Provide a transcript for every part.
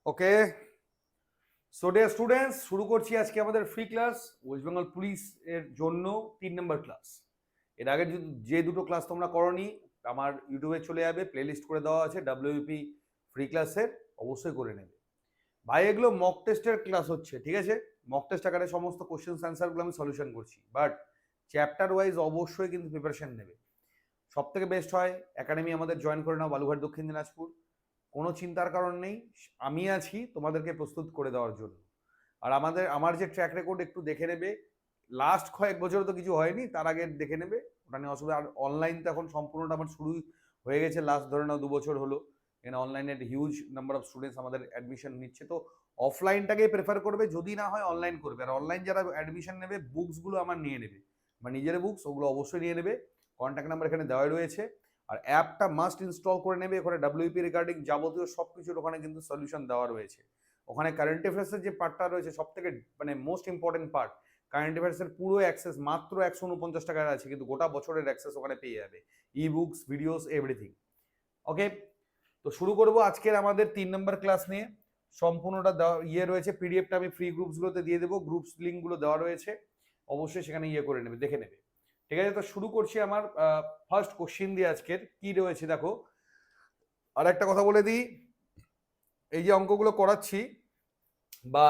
ওকে, so dear students, শুরু করছি আজকে আমাদের free class West Bengal police এর জন্য 3 নম্বর ক্লাস। এর আগে যে দুটো ক্লাস তোমরা করনি, আমার ইউটিউবে চলে যাবে, প্লেলিস্ট করে দেওয়া আছে ডাব্লিউপি ফ্রি ক্লাসের, অবশ্যই করে নেবে। ভাই এগুলো মক টেস্টের ক্লাস হচ্ছে, ঠিক আছে? মক টেস্ট আকারে সমস্ত কোশ্চেন অ্যান্সারগুলো আমি সলিউশন করছি, বাট চ্যাপ্টার ওয়াইজ অবশ্যই কিন্তু প্রিপারেশন নেবে। সব থেকে বেস্ট হয় একাডেমি আমাদের জয়েন করে নাও, বালুঘাট দক্ষিণ দিনাজপুর। কোনো চিন্তার কারণ নেই, আমি আছি তোমাদেরকে প্রস্তুত করে দেওয়ার জন্য। আর আমার যে ট্র্যাক রেকর্ড একটু দেখে নেবে, লাস্ট কয়েক বছর তো কিছু হয়নি, তার আগে দেখে নেবে, ওটা নিয়ে অসুবিধা। আর অনলাইন তো এখন সম্পূর্ণটা আমার শুরু হয়ে গেছে, লাস্ট ধরে নাও 2 বছর হলো। এখানে অনলাইনে হিউজ নাম্বার অফ স্টুডেন্টস আমাদের অ্যাডমিশন নিচ্ছে, তো অফলাইনটাকেই প্রেফার করবে, যদি না হয় অনলাইন করবে। আর অনলাইন যারা অ্যাডমিশন নেবে, বুকসগুলো আমার নিয়ে নেবে, আমার নিজের বুকস, ওগুলো অবশ্যই নিয়ে নেবে। কন্ট্যাক্ট নাম্বার এখানে দেওয়াই রয়েছে। আর অ্যাপটা মাস্ট ইনস্টল করে নেবে, ওখানে ডাব্লিউপি রিগার্ডিং যাবতীয় সব কিছুর ওখানে কিন্তু সলিউশন দেওয়া রয়েছে। ওখানে কারেন্ট অ্যাফেয়ার্সের যে পার্টটা রয়েছে, সব থেকে মানে মোস্ট ইম্পর্টেন্ট পার্ট, কারেন্ট অ্যাফেয়ার্সের পুরো অ্যাক্সেস মাত্র 149 টাকার আছে, কিন্তু গোটা বছরের অ্যাক্সেস ওখানে পেয়ে যাবে, ই বুকস, ভিডিওস, এভরিথিং। ওকে, তো শুরু করব আজকের আমাদের 3 নম্বর ক্লাস নিয়ে। সম্পূর্ণটা রয়েছে, পিডিএফটা আমি ফ্রি গ্রুপসগুলোতে দিয়ে দেবো, গ্রুপস লিঙ্কগুলো দেওয়া রয়েছে, অবশ্যই সেখানে করে নেবে, দেখে নেবে। ঠিক আছে, তো শুরু করছি আমার ফার্স্ট কোশ্চিন দিয়ে। আজকের কি রয়েছে দেখো। আর একটা কথা বলে দিই, এই যে অঙ্কগুলো করাচ্ছি বা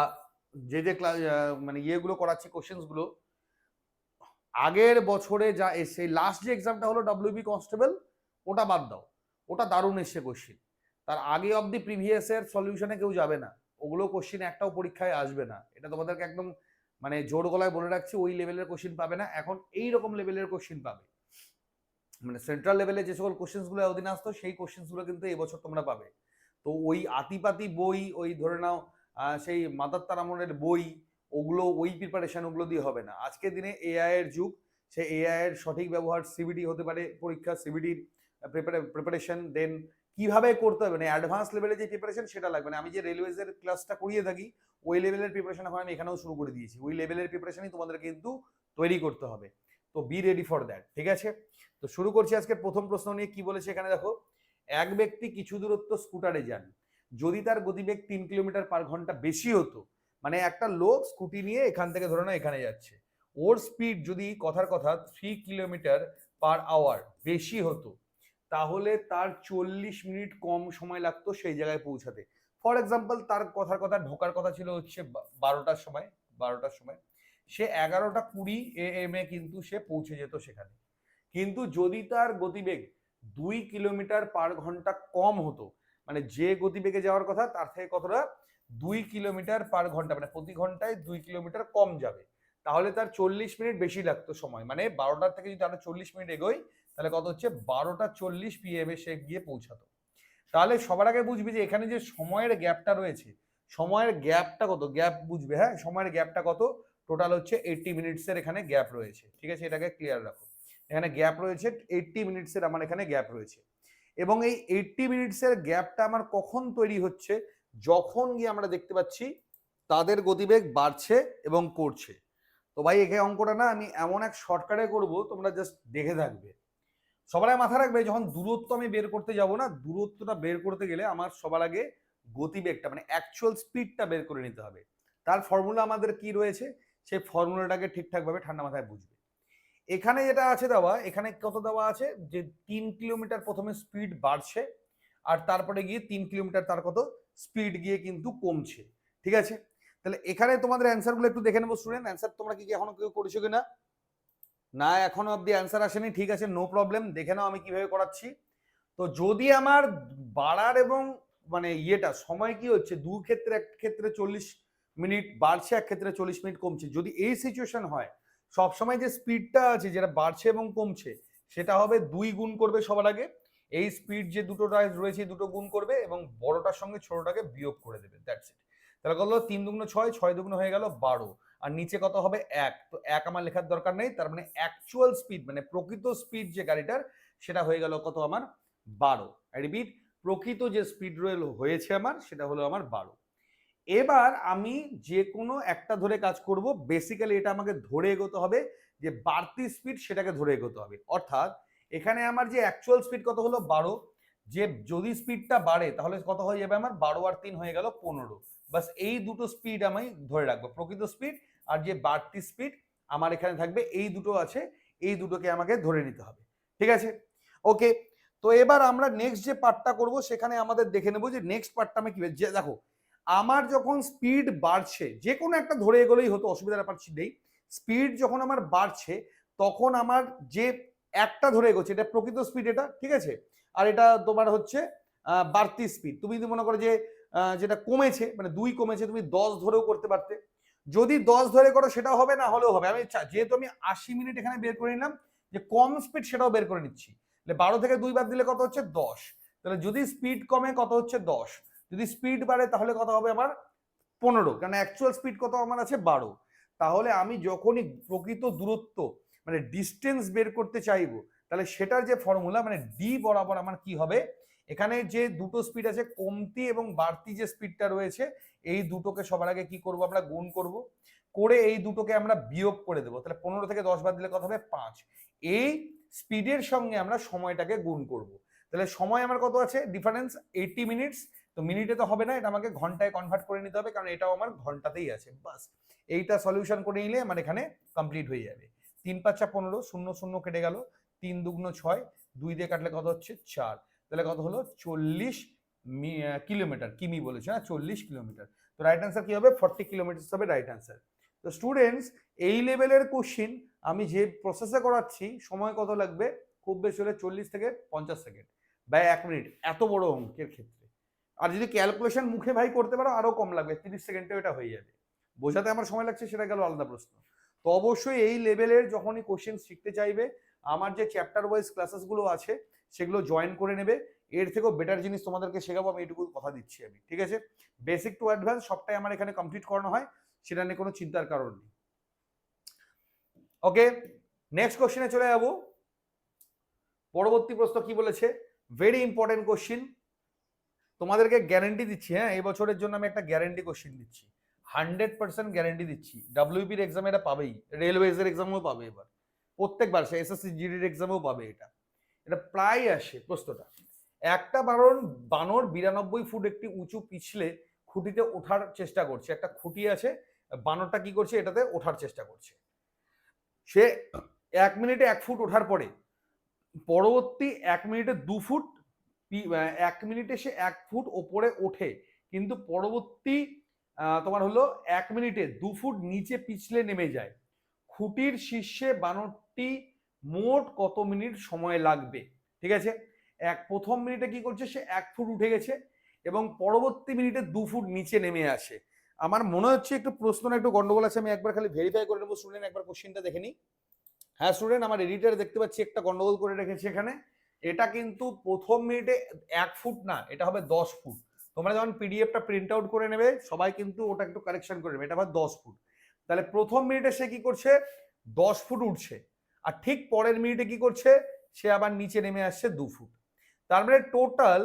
যে যে মানে ইয়েগুলো করাচ্ছি, কোশ্চেন্সগুলো আগের বছরে যা এসে, লাস্ট যে এক্সামটা হলো ডাব্লিউবি কনস্টেবল, ওটা বাদ দাও, ওটা দারুণ এসছে কোশ্চিন। তার আগে অব দি প্রিভিয়াস এর সলিউশনে কেউ যাবে না, ওগুলো কোশ্চিন একটাও পরীক্ষায় আসবে না, এটা তোমাদেরকে একদম মানে জোর গলায় বলে রাখছি। ওই লেভেলের কোশ্চিন পাবে না, এখন এই রকম লেভেলের কোশ্চিন পাবে। মানে সেন্ট্রাল লেভেলে যে সকল কোশ্চেন্সগুলো এতদিন আসতো, সেই কোশ্চেন্সগুলো কিন্তু এবছর তোমরা পাবে। তো ওই আতিপাতি বই, ওই ধরে নাও সেই মাদার তারামনের বই, ওগুলো ওই প্রিপারেশন ওগুলো দিয়ে হবে না। আজকের দিনে এআই এর যুগ, সেই এআই এর সঠিক ব্যবহার, সিবিডি হতে পারে পরীক্ষা, সিবিডির প্রিপারেশন, দেন কিভাবে করতে হবে, মানে অ্যাডভান্স লেভেলে যে প্রিপারেশন সেটা লাগবে না। আমি যে রেলওয়েজের ক্লাসটা করিয়ে থাকি, ওই লেভেলের প্রিপারেশন এখন আমি এখানেও শুরু করে দিয়েছি, ওই লেভেলের প্রিপারেশনই তোমাদের কিন্তু তৈরি করতে হবে। তো বি রেডি ফর দ্যাট, ঠিক আছে? তো শুরু করছি আজকে প্রথম প্রশ্ন নিয়ে। কি বলেছে এখানে দেখো, এক ব্যক্তি কিছু দূরত্ব স্কুটারে যান, যদি তার গতিবেগ 3 কিলোমিটার/ঘন্টা বেশি হতো, মানে একটা লোক স্কুটি নিয়ে এখান থেকে ধরে না এখানে যাচ্ছে, ওর স্পিড যদি কথার কথা 3 কিলোমিটার/আওয়ার বেশি হতো, তাহলে তার 40 মিনিট কম সময় লাগতো সেই জায়গায় পৌঁছাতে। ফর এক্সাম্পল, তার কথার কথা ঢোকার কথা ছিল হচ্ছে 12টার সময়, সে 11টা 20 AM এ কিন্তু সে পৌঁছে যেত সেখানে। কিন্তু যদি তার গতিবেগ 2 কিলোমিটার/ঘন্টা কম হতো, মানে যে গতিবেগে যাওয়ার কথা তার থেকে কতটা, 2 কিলোমিটার/ঘন্টা, মানে প্রতি ঘন্টায় 2 কিলোমিটার কম যাবে, তাহলে তার 40 মিনিট বেশি লাগতো সময়। মানে 12টার থেকে যদি আমরা 40 মিনিট এগোই, তাহলে কত হচ্ছে, 12টা 40 PM এ সে গিয়ে পৌঁছাতো। তাহলে সবার আগে বুঝবি যে এখানে যে সময়ের গ্যাপটা রয়েছে, সময়ের গ্যাপটা কত, গ্যাপ বুঝবে। হ্যাঁ, সময়ের গ্যাপটা কত, টোটাল হচ্ছে 80 মিনিটসের এখানে গ্যাপ রয়েছে, ঠিক আছে? এটাকে ক্লিয়ার রাখো, এখানে গ্যাপ রয়েছে 80 মিনিটসের, আমার এখানে গ্যাপ রয়েছে। এবং এই 80 মিনিটসের গ্যাপটা আমার কখন তৈরি হচ্ছে, যখন গিয়ে আমরা দেখতে পাচ্ছি তাদের গতিবেগ বাড়ছে এবং করছে। তো ভাই এখানে অঙ্কটা না আমি এমন এক শর্টকাটে করব, তোমরা জাস্ট দেখে থাকবে। সবার আগে মাথায় রাখবে, যখন দূরত্ব আমি বের করতে যাব না, দূরত্বটা বের করতে গেলে আমার সবার আগে গতিবেগটা মানে অ্যাকচুয়াল স্পিডটা বের করে নিতে হবে। তার ফর্মুলা আমাদের কি রয়েছে, সেই ফর্মুলাটাকে ঠিকঠাকভাবে ঠান্ডা মাথায় বুঝবে। এখানে যেটা আছে দেওয়া, এখানে কত দেওয়া আছে, যে 3 কিলোমিটার প্রথমে স্পিড বাড়ছে, আর তারপরে গিয়ে 3 কিলোমিটার তার কত স্পিড গিয়ে কিন্তু কমছে, ঠিক আছে? তাহলে এখানে তোমাদের অ্যান্সার গুলো একটু দেখে নেবো স্টুডেন্ট। অ্যান্সার তোমরা কি এখনো কেউ করেছো কিনা? না, এখনো অব্দি অ্যান্সার আসেনি, ঠিক আছে, নো প্রবলেম, দেখে নাও আমি কিভাবে করাচ্ছি। তো যদি আমার বাড়ার এবং মানে সময় কি হচ্ছে, দু ক্ষেত্রে, এক ক্ষেত্রে 40 মিনিট বাড়ছে, এক ক্ষেত্রে 40 মিনিট কমছে, যদি এই সিচুয়েশন হয়, সবসময় যে স্পিডটা আছে যেটা বাড়ছে এবং কমছে, সেটা হবে 2 গুণ করবে সবার আগে। এই স্পিড যে দুটোটা রয়েছে, দুটো গুণ করবে এবং বড়টার সঙ্গে ছোটটাকে বিয়োগ করে দেবে, দ্যাটস ইট। তাহলে কত, 3 দুগুণ 6, 6 দুগুণ হয়ে গেল 12, আর নিচে কত হবে 1, তো 1 আমার লেখার দরকার নেই, তার মানে অ্যাকচুয়াল স্পিড মানে প্রকৃত স্পিড যে গাড়িটার, সেটা হয়ে গেল কত আমার 12। আই রিপিট, প্রকৃত যে স্পিড রেল হয়েছে আমার, সেটা হলো আমার 12। এবার আমি যে কোনো একটা ধরে কাজ করব, বেসিক্যালি এটা আমাকে ধরে এগোতে হবে, যে বাড়তি স্পিড সেটাকে ধরে এগোতে হবে। অর্থাৎ এখানে আমার যে অ্যাকচুয়াল স্পিড কত হলো 12, যে যদি স্পিডটা বাড়ে তাহলে কত হয়ে যাবে আমার 12 আর 3 হয়ে গেল 15। বাস এই দুটো স্পিড আমি ধরে রাখবো, প্রকৃত স্পিড আর যে বাড়তি স্পিড আমার এখানে থাকবে, এই দুটো আছে, এই দুটোকে আমাকে ধরে নিতে হবে। ঠিক আছে, ওকে। তো এবার আমরা নেক্সট যে পার্টটা করব সেখানে আমাদের দেখে নেব যে নেক্সট পার্টটা আমি কি, যে দেখো আমার যখন স্পিড বাড়ছে, যে কোনো একটা ধরে এগোলেই হতো, অসুবিধার ব্যাপার নেই। স্পিড যখন আমার বাড়ছে তখন আমার যে একটা ধরে এগোচ্ছে এটা প্রকৃত স্পিড, এটা ঠিক আছে, আর এটা তোমার হচ্ছে বাড়তি স্পিড। তুমি যদি মনে করো যে যেটা কমেছে, মানে 2 কমেছে, তুমি 10 ধরেও করতে পারতে। যদি 10 ধরে করো সেটাও হবে, না হলেও হবে। আমি যেহেতু আমি 80 মিনিট এখানে বের করে নিলাম, যে কম স্পিড সেটাও বের করে নিচ্ছি। 12 থেকে 2 বাদ দিলে কত হচ্ছে 10। তাহলে যদি স্পিড কমে কত হচ্ছে 10, যদি স্পিড বাড়ে তাহলে কত হবে আমার 15, কারণ অ্যাকচুয়াল স্পিড কত আমার আছে 12। তাহলে আমি যখনই প্রকৃত দূরত্ব মানে ডিস্টেন্স বের করতে চাইবো, তাহলে সেটার যে ফর্মুলা মানে ডি বরাবর আমার কি হবে, এখানে যে দুটো স্পিড আছে কমতি এবং বাড়তি যে স্পিডটা রয়েছে, এই দুটোকে সবার আগে কি করব আমরা গুণ করব, করে এই দুটোকে আমরা বিয়োগ করে দেবো। তাহলে 15 থেকে 10 বাদ দিলে কত হবে 5। এই স্পিডের সঙ্গে আমরা সময়টাকে গুণ করব। তাহলে সময় আমার কত আছে ডিফারেন্স 80 মিনিটস। তো মিনিটে তো হবে না, এটা আমাকে ঘন্টায় কনভার্ট করে নিতে হবে, কারণ এটাও আমার ঘন্টাতেই আছে। বাস এইটা সলিউশন করে নিলে আমার এখানে কমপ্লিট হয়ে যাবে। 3 5 15, 0 0 কেটে গেল, 3 2 6, 2 দিয়ে কাটলে কত হচ্ছে 4। তাহলে কত হলো 40 কিলোমিটার, কিমি বলেছে না, 40 কিলোমিটার। তো রাইট অ্যান্সার কি হবে 40 কিলোমিটার হবে রাইট অ্যান্সার। তো স্টুডেন্টস এই লেভেলের কোশ্চিন আমি যে প্রসেসে করাচ্ছি সময় কত লাগবে, খুব বেশি হলে 40 থেকে 50 সেকেন্ড বা 1 মিনিট, এত বড় অঙ্কের ক্ষেত্রে। আর যদি ক্যালকুলেশন মুখে ভাই করতে পারো আরো কম লাগবে, 30 সেকেন্ডেও এটা হয়ে যাবে। বোঝাতে আমার সময় লাগছে সেটা গেল আলাদা প্রশ্ন। তো অবশ্যই এই লেভেলের যখনই কোশ্চেন শিখতে চাইবে, আমার যে চ্যাপ্টার ওয়াইজ ক্লাসেসগুলো আছে সেগুলো জয়েন করে নেবে। এর থেকেও বেটার জিনিস তোমাদেরকে শেখাবো, আমি এইটুকু কথা দিচ্ছি আমি, ঠিক আছে। বেসিক টু অ্যাডভান্স সবটাই আমার এখানে কমপ্লিট করানো হয়, সেটা নিয়ে কোনো চিন্তার কারণ নেই। ওকে, নেক্সট কোশ্চেনে চলে যাবো। পরবর্তী প্রশ্ন কি বলেছে, ভেরি ইম্পর্টেন্ট কোশ্চেন, তোমাদেরকে গ্যারেন্টি দিচ্ছি, হ্যাঁ এই বছরের জন্য আমি একটা গ্যারেন্টি কোশ্চেন দিচ্ছি, 100% গ্যারেন্টি দিচ্ছি। ডাব্লিউবির এক্সামে এটা পাবেই, রেলওয়েজের এক্সামেও পাবে, এবার প্রত্যেকবার সে এসএসসি জিডির এক্সামেও পাবে। এটা এটা প্রায় আসে প্রশ্নটা। একটা বানর 92 ফুট একটি উঁচু পিছলে খুঁটিতে ওঠার চেষ্টা করছে। একটা খুঁটি আছে, বানরটা কি করছে, এটাতে ওঠার চেষ্টা করছে। সে 1 মিনিটে 1 ফুট ওঠার পরে পরবর্তী 1 মিনিটে 2 ফুট, 1 মিনিটে সে 1 ফুট ওপরে ওঠে, কিন্তু পরবর্তী তোমার হলো 1 মিনিটে 2 ফুট নিচে পিছলে নেমে যায়। খুঁটির শীর্ষে বানরটি মোট কত মিনিট সময় লাগবে? ঠিক আছে, প্রথম মিনিটে কি করছে, সে 1 ফুট উঠে গেছে এবং পরবর্তী মিনিটে 2 ফুট নিচে নেমে আসে। আমার মনে হচ্ছে একটু প্রশ্নটা একটু গন্ডগোল আছে, আমি একবার খালি ভেরিফাই করে নেবো। স্টুডেন্ট একবার কোশ্চেনটা দেখে নিই। হ্যাঁ স্টুডেন্ট, আমার এডিটর দেখতে পাচ্ছি একটা গন্ডগোল করে রেখেছে এখানে। এটা কিন্তু প্রথম মিনিটে 1 ফুট না, এটা হবে 10 ফুট। তোমরা যখন পিডিএফটা প্রিন্ট আউট করে নেবে সবাই কিন্তু ওটা একটু কারেকশন করে নেবে, এটা হবে 10 ফুট। তাহলে প্রথম মিনিটে সে কি করছে 10 ফুট উঠছে, আর ঠিক পরের মিনিটে কি করছে, সে আবার নিচে নেমে আসছে 2 ফুট। তার মানে টোটাল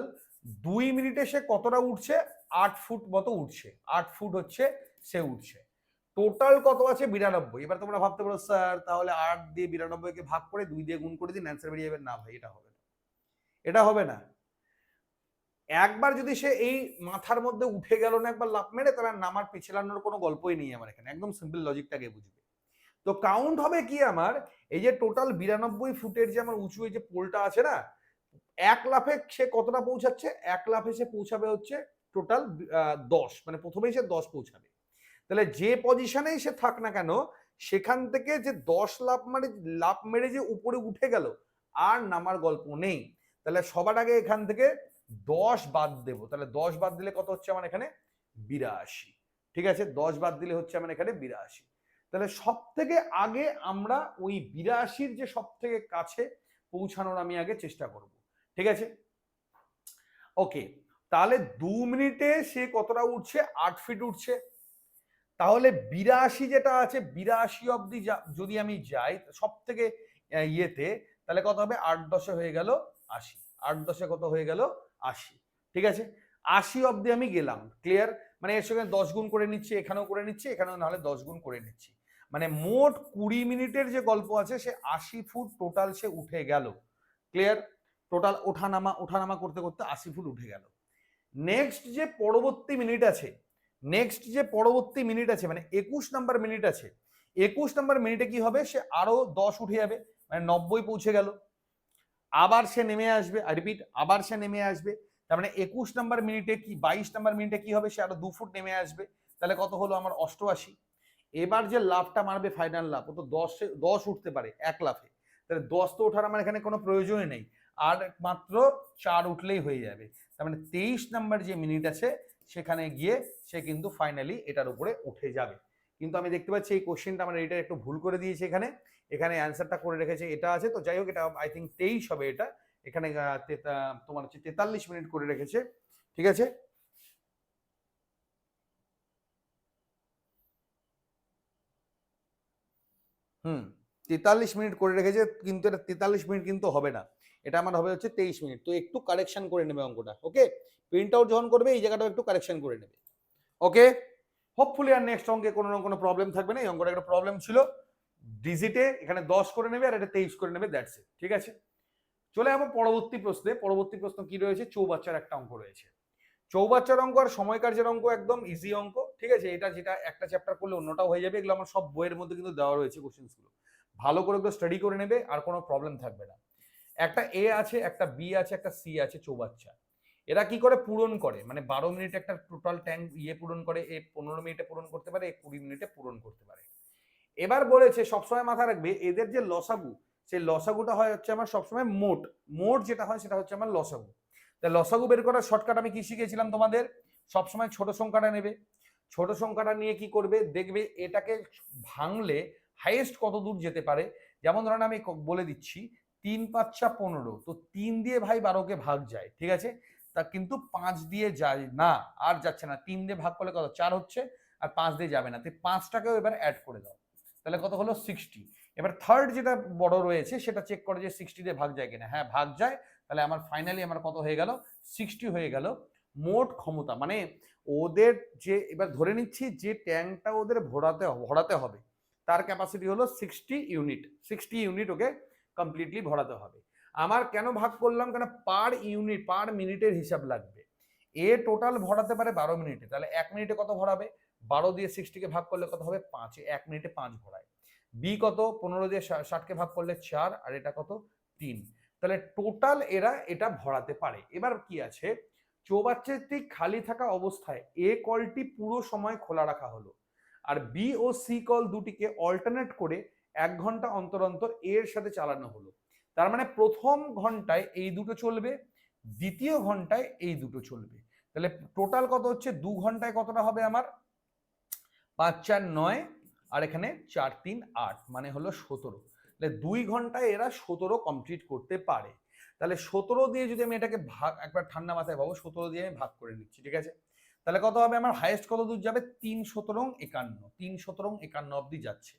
2 মিনিটে সে কতটা উঠছে, 8 ফুট মতো উঠছে। 8 ফুট হচ্ছে সে উঠছে। টোটাল কত আছে 92। এবার তোমরা ভাবতে পারো স্যার তাহলে 8 দিয়ে 92 কে ভাগ করে 2 দিয়ে গুণ করে দিন অ্যান্সার বেরিয়ে যাবে। না ভাই, এটা হবে না, এটা হবে না। একবার যদি সে এই মাথার মধ্যে উঠে গেল না একবার লাফ মেরে, তাহলে নামার পিছলানোর কোনো গল্পই নেই আমার এখানে, একদম সিম্পল লজিকটাকে বুঝবে। তো কাউন্ট হবে কি আমার, এই যে টোটাল 92 ফুটের যে আমার উঁচু এই যে পোলটা আছে না, 1 লাফে সে কতটা পৌঁছাচ্ছে, 1 লাফে সে পৌঁছাবে হচ্ছে টোটাল 10, মানে প্রথমেই সে 10 পৌঁছাবে। তাহলে যে পজিশনেই সে থাক না কেন, সেখান থেকে যে 10 লাফ মেরে যে উপরে উঠে গেল, আর নামার গল্প নেই। তাহলে সবার আগে এখান থেকে 10 বাদ দেবো। তাহলে 10 বাদ দিলে কত হচ্ছে আমার এখানে 82। ঠিক আছে, 10 বাদ দিলে হচ্ছে আমার এখানে 82। তাহলে সব থেকে আগে আমরা ওই 82-র যে সব থেকে কাছে পৌঁছানোর আমি আগে চেষ্টা করব। ঠিক আছে, ওকে। তাহলে 2 মিনিটে সে কতটা উঠছে, 8 ফিট উঠছে। তাহলে 82 যেটা আছে, 82 অব্দি যদি আমি যাই সব থেকে ইয়েতে, তাহলে কত হবে 8 10 হয়ে গেল 80। 8 10 কত হয়ে গেল 80। ঠিক আছে, 80 অব্দি আমি গেলাম। ক্লিয়ার, মানে এর সঙ্গে 10 গুণ করে নিচ্ছি, এখানেও করে নিচ্ছি, এখানেও নাহলে 10 গুণ করে নিচ্ছি। মানে মোট 20 মিনিটের যে গল্প আছে, সে 80 ফুট টোটাল সে উঠে গেল। ক্লিয়ার, টোটাল ওঠানামা করতে করতে 80 ফুট উঠে গেল। নেক্সট যে পরবর্তী মিনিট আছে মানে 21 নাম্বার মিনিট আছে, 21 নাম্বার মিনিটে কি হবে, সে আরো 10 উঠে যাবে, মানে 90 পৌঁছে গেল। আবার সে নেমে আসবে, রিপিট, আবার সে নেমে আসবে। তার মানে 21 নাম্বার মিনিটে কি 22 নাম্বার মিনিটে কি হবে, সে আরো 2 ফুট নেমে আসবে। তাহলে কত হলো আমার 88। এবার যে লাফটা মারবে ফাইনাল লাফ, ও তো 10 উঠতে পারে এক লাফে, তাহলে 10 তো ওঠার আমার এখানে কোনো প্রয়োজনই নেই, আর মাত্র 4 উঠলেই হয়ে যাবে। তার মানে 23 নাম্বার যে মিনিট আছে সেখানে গিয়ে সে কিন্তু ফাইনালি এটার উপরে উঠে যাবে। কিন্তু আমি দেখতে পাচ্ছি এই কোশ্চেনটা আমার এটা একটু ভুল করে দিয়েছে, এখানে অ্যান্সারটা করে রেখেছে এটা আছে, তো যাই হোক এটা আই থিঙ্ক 23 হবে এটা, এখানে তোমার হচ্ছে 43 মিনিট করে রেখেছে, ঠিক আছে। হুম, 43 মিনিট করে রেখেছে, কিন্তু এটা 43 মিনিট কিন্তু হবে না, এটা আমার হবে হচ্ছে 23 মিনিট। তো একটু কারেকশন করে নেবে অঙ্কটা, ওকে? প্রিন্ট আউট যখন করবে এই জায়গাটাও একটু কারেকশন করে নেবে, ওকে? হোপফুলি আর নেক্সট অঙ্কে কোনো না কোনো প্রবলেম থাকবে না। এই অঙ্কটা একটা প্রবলেম ছিল, ডিজিটে এখানে 10 করে নেবে আর এটা 23 করে নেবে, দ্যাটস ইট, ঠিক আছে। চলে যাবো পরবর্তী প্রশ্নে। পরবর্তী প্রশ্ন কি রয়েছে, চৌবাচ্চার একটা অঙ্ক রয়েছে। চৌবাচ্চার অঙ্ক আর সময় কার্যের অঙ্ক একদম ইজি অঙ্ক, ঠিক আছে। এটা যেটা একটা চ্যাপ্টার করলে অন্যটাও হয়ে যাবে, এগুলো আমার সব বইয়ের মধ্যে কিন্তু দেওয়া রয়েছে কোশ্চেন্স গুলো, ভালো করে একটু স্টাডি করে নেবে আর কোনো প্রবলেম থাকবে না। একটা এ আছে, একটা বি আছে, একটা সি আছে চৌবাচ্চা। এরা কি করে পূরণ করে, মানে 12 মিনিটে একটা টোটাল ট্যাঙ্ক পূরণ করে, এ 15 মিনিটে পূরণ করতে পারে, এ 20 মিনিটে পূরণ করতে পারে। এবার বলেছে সবসময় মাথায় রাখবে এদের যে লসাগু, সেই লসাগুটা হয় হচ্ছে আমার সবসময় মোট যেটা হয় সেটা হচ্ছে আমার লসাগু। তাই লসাগু বের করার শর্টকাট আমি কি শিখেছিলাম তোমাদের, সবসময় ছোট সংখ্যাটা নেবে, ছোট সংখ্যাটা নিয়ে কি করবে দেখবে এটাকে ভাঙলে হাইয়েস্ট কত দূর যেতে পারে। যেমন ধরেন আমি বলে দিচ্ছি 3 5 15, তো 3 দিয়ে ভাই 12কে ভাগ যায়, ঠিক আছে, তা কিন্তু 5 দিয়ে যায় না, আর যাচ্ছে না, 3 দিয়ে ভাগ করলে কত 4 হচ্ছে, আর 5 দিয়ে যাবে না, তো 5টাকেও এবার অ্যাড করে দাও, তাহলে কত হলো 60। এবার থার্ড যেটা বড় রয়েছে সেটা চেক করে যে 60 দিয়ে ভাগ যায় কিনা, হ্যাঁ ভাগ যায়, তাহলে আমার ফাইনালি আমার কত হয়ে গেল 60 হয়ে গেল। মোট ক্ষমতা মানে ওদের যে, এবার ধরে নিচ্ছি যে ট্যাঙ্কটা ওদের ভরাতে হবে তার ক্যাপাসিটি হলো 60 ইউনিট, 60 ইউনিট ওকে কমপ্লিটলি ভরাতে হবে। আমার কেন ভাগ করলাম, কেন পার ইউনিট পার মিনিটের হিসাব লাগবে। এ টোটাল ভরাতে পারে 12 মিনিটে, তাহলে 1 মিনিটে কত ভরাবে, 12 দিয়ে 60 কে ভাগ করলে কত হবে 5, 1 মিনিটে 5 ভরায়। বি কত, 15 দিয়ে 60 কে ভাগ করলে 4, আর এটা কত 3, তাহলে টোটাল এরা এটা ভরাতে পারে। এবার কি আছে, চৌবাচ্চাটি খালি থাকা অবস্থায় এ কলটি পুরো সময় খোলা রাখা হলো, আর বি ও সি কল দুটিকে অল্টারনেট করে 1 ঘন্টা অন্তর অন্তর এর সাথে চালানো হলো। তার মানে প্রথম ঘন্টায় এই দুটো চলবে, দ্বিতীয় ঘন্টায় এই দুটো চলবে, তাহলে টোটাল কত হচ্ছে 2 ঘন্টায় কতটা হবে আমার 5 4 9, আর এখানে 4 3 8, মানে হলো 17। তাহলে 2 ঘন্টায় এরা 17 কমপ্লিট করতে পারে। তাহলে 17 দিয়ে যদি আমি এটাকে ভাগ, একবার ঠান্ডা মাথায় ভাবো, 17 দিয়ে আমি ভাগ করে নিচ্ছি, ঠিক আছে। তাহলে কত হবে আমার হাইয়েস্ট কত দূর যাবে, 3 17 51, 3 17 51 অবধি যাচ্ছে,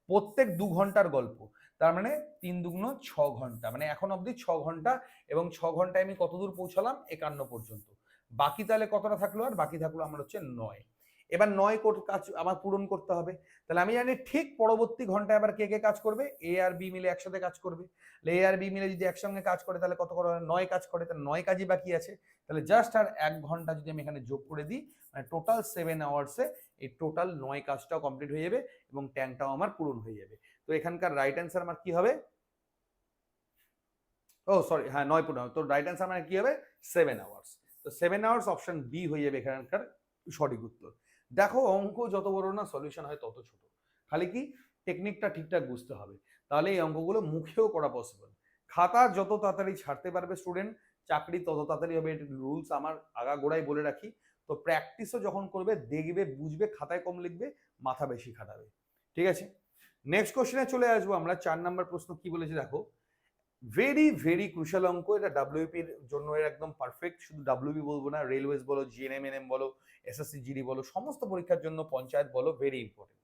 প্রত্যেক 2 ঘন্টার গল্প। তার মানে 3 দুগুণ 6 ঘন্টা, মানে এখন অবধি 6 ঘন্টা, এবং 6 ঘন্টায় আমি কত দূর পৌঁছালাম 51 পর্যন্ত। বাকি তাহলে কতটা থাকলো, আর বাকি থাকলো আমার হচ্ছে 9। এবার 9 কাজ আমার পূরণ করতে হবে, তাহলে আমি জানি ঠিক পরবর্তী ঘন্টায় আবার কে কে কাজ করবে, এ আর বি মিলে একসাথে কাজ করবে। এ আর বি মিলে যদি একসঙ্গে কাজ করে তাহলে কত করে 9 কাজ করে, তাহলে 9 কাজই বাকি আছে। তাহলে জাস্ট আর 1 ঘন্টা যদি আমি এখানে যোগ করে দিই, মানে টোটাল 7 আওয়ার্সে এই টোটাল 9 কাজটাও কমপ্লিট হয়ে যাবে এবং ট্যাঙ্কটাও আমার পূরণ হয়ে যাবে। তো এখানকার রাইট অ্যান্সার আমার কি হবে, ও সরি, হ্যাঁ 9 পূরণ, তো রাইট অ্যান্সার মানে কি হবে 7 আওয়ার্স। তো 7 আওয়ার্স অপশন বি হয়ে যাবে এখানকার সঠিক উত্তর। দেখো অঙ্ক যত বড় না সলিউশন হয় তত ছোট, খালি কি টেকনিকটা ঠিকঠাক বুঝতে হবে, তাহলে এই অঙ্কগুলো মুখেও করা পসিবল। খাতা যত তাড়াতাড়ি ছাড়তে পারবে স্টুডেন্ট, চাকরি তত তাড়াতাড়ি হবে, রুলস আমার আগাগোড়াই বলে রাখি। তো প্র্যাকটিসও যখন করবে দেখবে বুঝবে, খাতায় কম লিখবে, মাথা বেশি খাটাবে, ঠিক আছে। নেক্সট কোশ্চেনে চলে আসবো আমরা। 4 নম্বর প্রশ্ন কি বলেছে দেখো, ভেরি ভেরি ক্রুশাল অঙ্ক, এটা ডাব্লিউপি এর জন্য এর একদম পারফেক্ট। শুধু ডাব্লিউপি বলবো না, রেলওয়েজ বলো, জিএনএম বলো, এসএসসি জিডি বলো, সমস্ত পরীক্ষার জন্য, পঞ্চায়েত বলো, ভেরি ইম্পর্টেন্ট।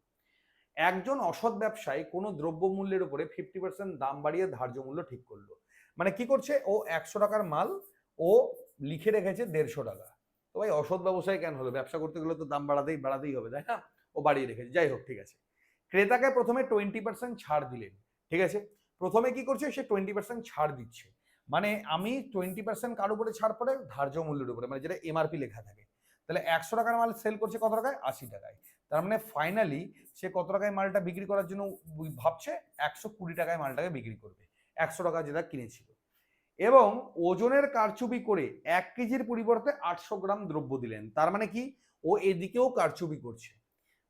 একজন অসৎ ব্যবসায়ী কোনো দ্রব্য মূল্যের উপরে 50% দাম বাড়িয়ে ধার্য মূল্য ঠিক করলো। মানে কি করছে, ও 100 টাকার মাল ও লিখে রেখেছে 150 টাকা। তো ভাই অসৎ ব্যবসায়ী কেন হলো, ব্যবসা করতে গেলে তো দাম বাড়াতেই হবে, তাই না? ও বাড়িয়ে রেখেছে, যাই হোক ঠিক আছে। ক্রেতাকে প্রথমে 20% ছাড় দিলেন, ঠিক আছে। প্রথমে কি করছে, সে 20% ছাড় দিচ্ছে, মানে আমি 20% কার উপরে ছাড় পড়ে ধার্য মূল্যের উপরে, মানে যেটা এমআরপি লেখা থাকে। তাহলে 100 টাকার মাল সেল করছে কত টাকায়? 80 টাকায়। তার মানে ফাইনালি সে কত টাকায় মালটা বিক্রি করার জন্য ভাবছে? 120 টাকায় মালটাকে বিক্রি করবে, 100 টাকা যেটা কিনেছিল। এবং ওজনের কারচুপি করে 1 কেজির পরিবর্তে 800 গ্রাম দ্রব্য দিলেন। তার মানে কি? ও এদিকেও কারচুপি করছে,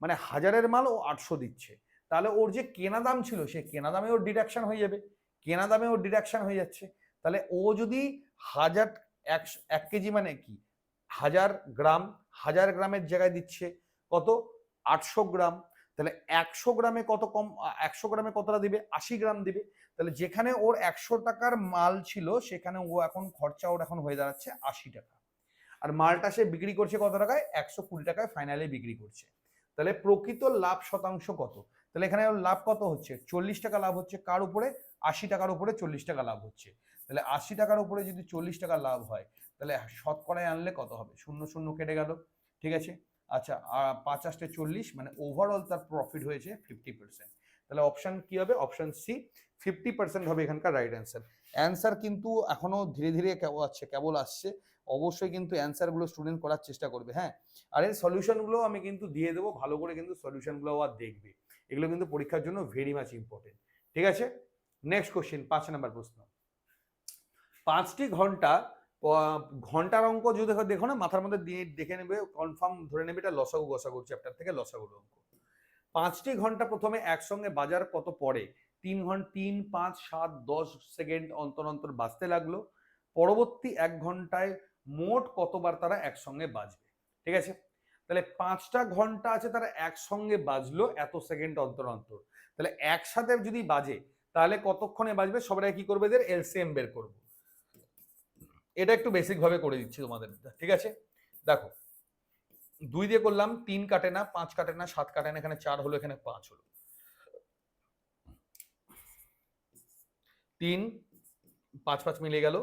মানে হাজারের মাল ও 800 দিচ্ছে। তাহলে ওর যে কেনা দাম ছিল, সে কেনা দামে ওর ডিডাকশন হয়ে যাবে, কেনা দামে ওর ডিডাকশন হয়ে যাচ্ছে। তাহলে ও যদি 1 কেজি মানে কি 1000 গ্রাম, 1000 গ্রামের জায়গায় দিচ্ছে কত? 800 গ্রাম। তাহলে 100 গ্রামে কত কম? 100 গ্রামে কতটা দিবে? 80 গ্রাম দিবে। তাহলে যেখানে ওর 100 টাকার মাল ছিল, সেখানে ও এখন খরচা ওর এখন হয়ে দাঁড়াচ্ছে 80 টাকা। আর মালটা সে বিক্রি করছে কত টাকায়? 120 টাকায় ফাইনালি বিক্রি করছে। তাহলে প্রকৃত লাভ শতাংশ কত? তাহলে এখানে লাভ কত হচ্ছে? 40 টাকা লাভ হচ্ছে। কার উপরে? 80 টাকার উপরে 40 টাকা লাভ হচ্ছে। তাহলে 80 টাকার উপরে যদি 40 টাকা লাভ হয়, তাহলে শতকরায় আনলে কত হবে? 0 0 কেটে গেল, ঠিক আছে। আচ্ছা, 5 8 40, মানে ওভারঅল তার প্রফিট হয়েছে 50%। তাহলে অপশন কি হবে? অপশন সি 50% হবে এখানকার রাইট অ্যান্সার। অ্যান্সার কিন্তু এখনো ধীরে ধীরে কেবল আসছে। অবশ্যই কিন্তু অ্যান্সারগুলো স্টুডেন্ট করার চেষ্টা করবে, হ্যাঁ। আর এর সলিউশনগুলো আমি কিন্তু দিয়ে দেবো, ভালো করে কিন্তু সলিউশনগুলো আর দেখবে। এগুলো কিন্তু পরীক্ষার জন্য ভেরি মাচ ইম্পর্টেন্ট, ঠিক আছে। নেক্সট কোশ্চেন, 5 নম্বর প্রশ্ন। 5টি ঘন্টার অঙ্ক যদি দেখো না, মাথার মধ্যে দিয়ে দেখে নেবে, কনফার্ম ধরে নেবে এটা লসাগু গসাগু চ্যাপ্টার থেকে লসাগুর অঙ্ক। 5টি ঘন্টা প্রথমে একসঙ্গে বাজার কত পরে? 3 ঘন্টা 3 5 7 10 সেকেন্ড অন্তর অন্তর বাজতে লাগলো। পরবর্তী 1 ঘন্টায় মোট কতবার তারা একসঙ্গে বাজবে? ঠিক আছে। তাহলে 5টা ঘন্টা আছে, তারা একসঙ্গে বাজলো এত সেকেন্ড অন্তর অন্তর। তাহলে একসাথে যদি বাজে, তাহলে কতক্ষণে বাজবে? সবাই কি করবে? এদের এলসিএম বের করবো। এটা একটু বেসিক ভাবে করে দিচ্ছি তোমাদের, ঠিক আছে। দেখো, 2 দিয়ে করলাম, 3 কাটে না, 5 কাটে না, 7 কাটে না, এখানে 4 হলো, এখানে 5 হলো। 3 5 5 মিলে গেল,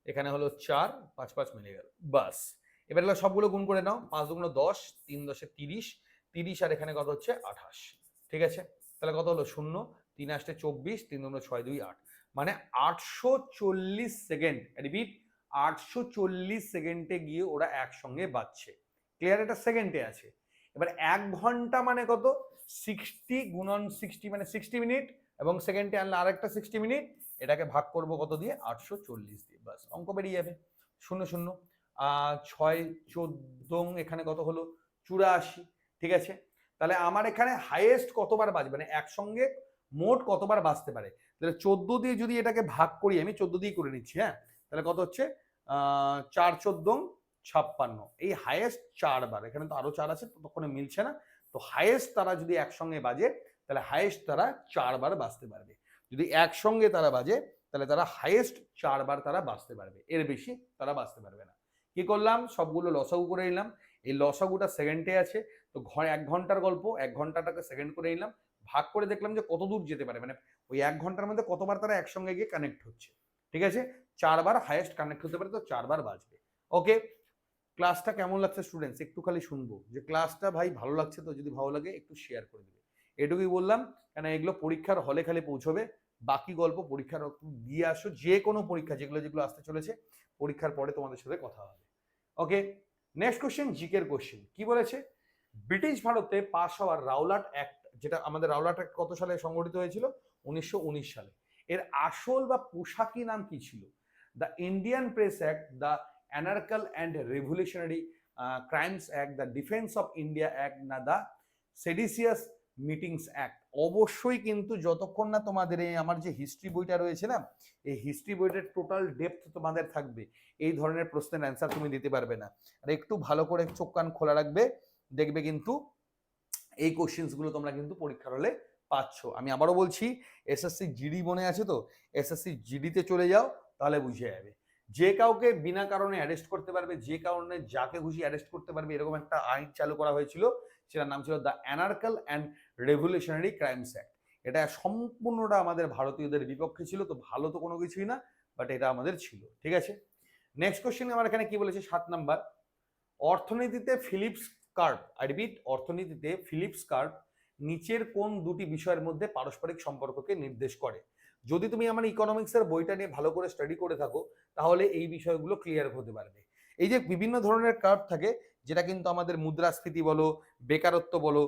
এখানে হলো 4 5 5 মিলে গেল, বাস। এবার সবগুলো গুণ করে নাও। 5 দুগুণ 10, 3 10 30, 30 আর এখানে কত হচ্ছে? 28, ঠিক আছে। তাহলে কত হলো? 0, 3 আসতে 24, 3 দুগুণ 6 2 8, মানে 840 সেকেন্ড। রিপিট, 840 সেকেন্ডে গিয়ে ওরা একসঙ্গে বাজছে। ক্লিয়ার? এটা সেকেন্ডে আছে। এবার 1 ঘন্টা মানে কত? 60 গুণন 60 মানে 60 মিনিট, এবং সেকেন্ডে আনলে আরেকটা 60 মিনিট। এটাকে ভাগ করব কত দিয়ে? 840 দিয়ে, বাস অঙ্ক বেরিয়ে যাবে। 0 0 6 14, এখানে কত হলো? 84, ঠিক আছে। তাহলে আমার এখানে হাইয়েস্ট কতবার বাজবে, মানে একসঙ্গে মোট কতবার বাজতে পারে? তাহলে 14 দিয়ে যদি এটাকে ভাগ করি, আমি 14 দিয়ে করে নিচ্ছি, হ্যাঁ। তাহলে কত হচ্ছে? 4 14 56, এই হাইয়েস্ট 4 বার। এখানে তো আরো 4 আছে, ততক্ষণে মিলছে না। তো হাইয়েস্ট তারা যদি একসঙ্গে বাজে, তাহলে হাইয়েস্ট তারা 4 বার বাজতে পারবে। যদি একসঙ্গে তারা বাজে, তাহলে তারা হাইয়েস্ট 4 বার তারা বাজতে পারবে, এর বেশি তারা বাজতে পারবে না। কি করলাম? সবগুলো লসাগু করে নিলাম। এই লসাগুটা সেকেন্ডে আছে, তো 1 ঘন্টার গল্প, 1 ঘন্টাটাকে সেকেন্ড করে নিলাম, ভাগ করে দেখলাম যে কত দূর যেতে পারে, মানে ওই 1 ঘন্টার মধ্যে কতবার তারা একসঙ্গে গিয়ে কানেক্ট হচ্ছে, ঠিক আছে। 4 বার হাইয়েস্ট কানেক্ট হতে পারে, তো 4 বার বাজবে। ওকে, ক্লাসটা কেমন লাগছে স্টুডেন্টস? একটু খালি শুনবো যে ক্লাসটা ভাই ভালো লাগছে তো। যদি ভালো লাগে একটু শেয়ার করে দেবে, এটুকুই বললাম। কেন এগুলো পরীক্ষার হলে খালি পৌঁছবে, বাকি গল্প পরীক্ষার দিয়ে আসো। যে কোনো পরীক্ষা যেগুলো যেগুলো আসতে চলেছে, পরীক্ষার পরে তোমাদের সাথে কথা হবে। ওকে, নেক্সট কোশ্চেন, জিকের কোশ্চেন। কি বলেছে? ব্রিটিশ ভারতে পাস হওয়ার রাওলাট অ্যাক্ট, যেটা আমাদের রাওলাট অ্যাক্ট কত সালে সংগঠিত হয়েছিল? 1919 সালে। এর আসল বা পোশাকি নাম কি ছিল? The Indian press act, the anarchical and revolutionary crimes act, the defence of India act, না দ্য সেডিসিয়াস মিটিংস অ্যাক্ট? অবশ্যই কিন্তু যতক্ষণ না তোমাদের এই আমার যে হিস্ট্রি বইটা রয়েছে না, এই হিস্ট্রি বইটার টোটাল ডেপথ তোমাদের থাকবে, এই ধরনের প্রশ্নের অ্যান্সার তুমি দিতে পারবে না। আর একটু ভালো করে চোখ কান খোলা রাখবে, দেখবে কিন্তু এই কোশ্চেন্সগুলো তোমরা কিন্তু পরীক্ষার হলে পাচ্ছ। আমি আবারও বলছি, এসএসসি জিডি মনে আছে তো? এসএসসি জিডিতে চলে যাও, তাহলে বুঝে যাবে। যে কাউকে বিনা কারণে অ্যারেস্ট করতে পারবে, যে কারণে যাকে খুশি অ্যারেস্ট করতে পারবে, এরকম একটা আইন চালু করা হয়েছিল, সেটার নাম ছিল the anarchical and revolutionary crimes act. এটা সম্পূর্ণটা আমাদের ভারতীয়দের বিপক্ষে ছিল, তো ভালো তো কোনো কিছুই না, বাট এটা আমাদের ছিল, ঠিক আছে। নেক্সট কোশ্চেন আমার এখানে কি বলেছে? 7 নাম্বার। অর্থনীতিতে ফিলিপস কার্ভ, আই রিপিট, অর্থনীতিতে ফিলিপস কার্ভ নিচের কোন দুটি বিষয়ের মধ্যে পারস্পরিক সম্পর্ককে নির্দেশ করে? যদি তুমি আমার ইকোনমিক্সের বইটা নিয়ে ভালো করে স্টাডি করে থাকো তাহলে এই বিষয়গুলো ক্লিয়ার হতে পারবে। এই যে বিভিন্ন ধরনের কার্ভ থাকে যেটা কিন্তু আমাদের মুদ্রাস্ফীতি বলো, বেকারত্ব বলো,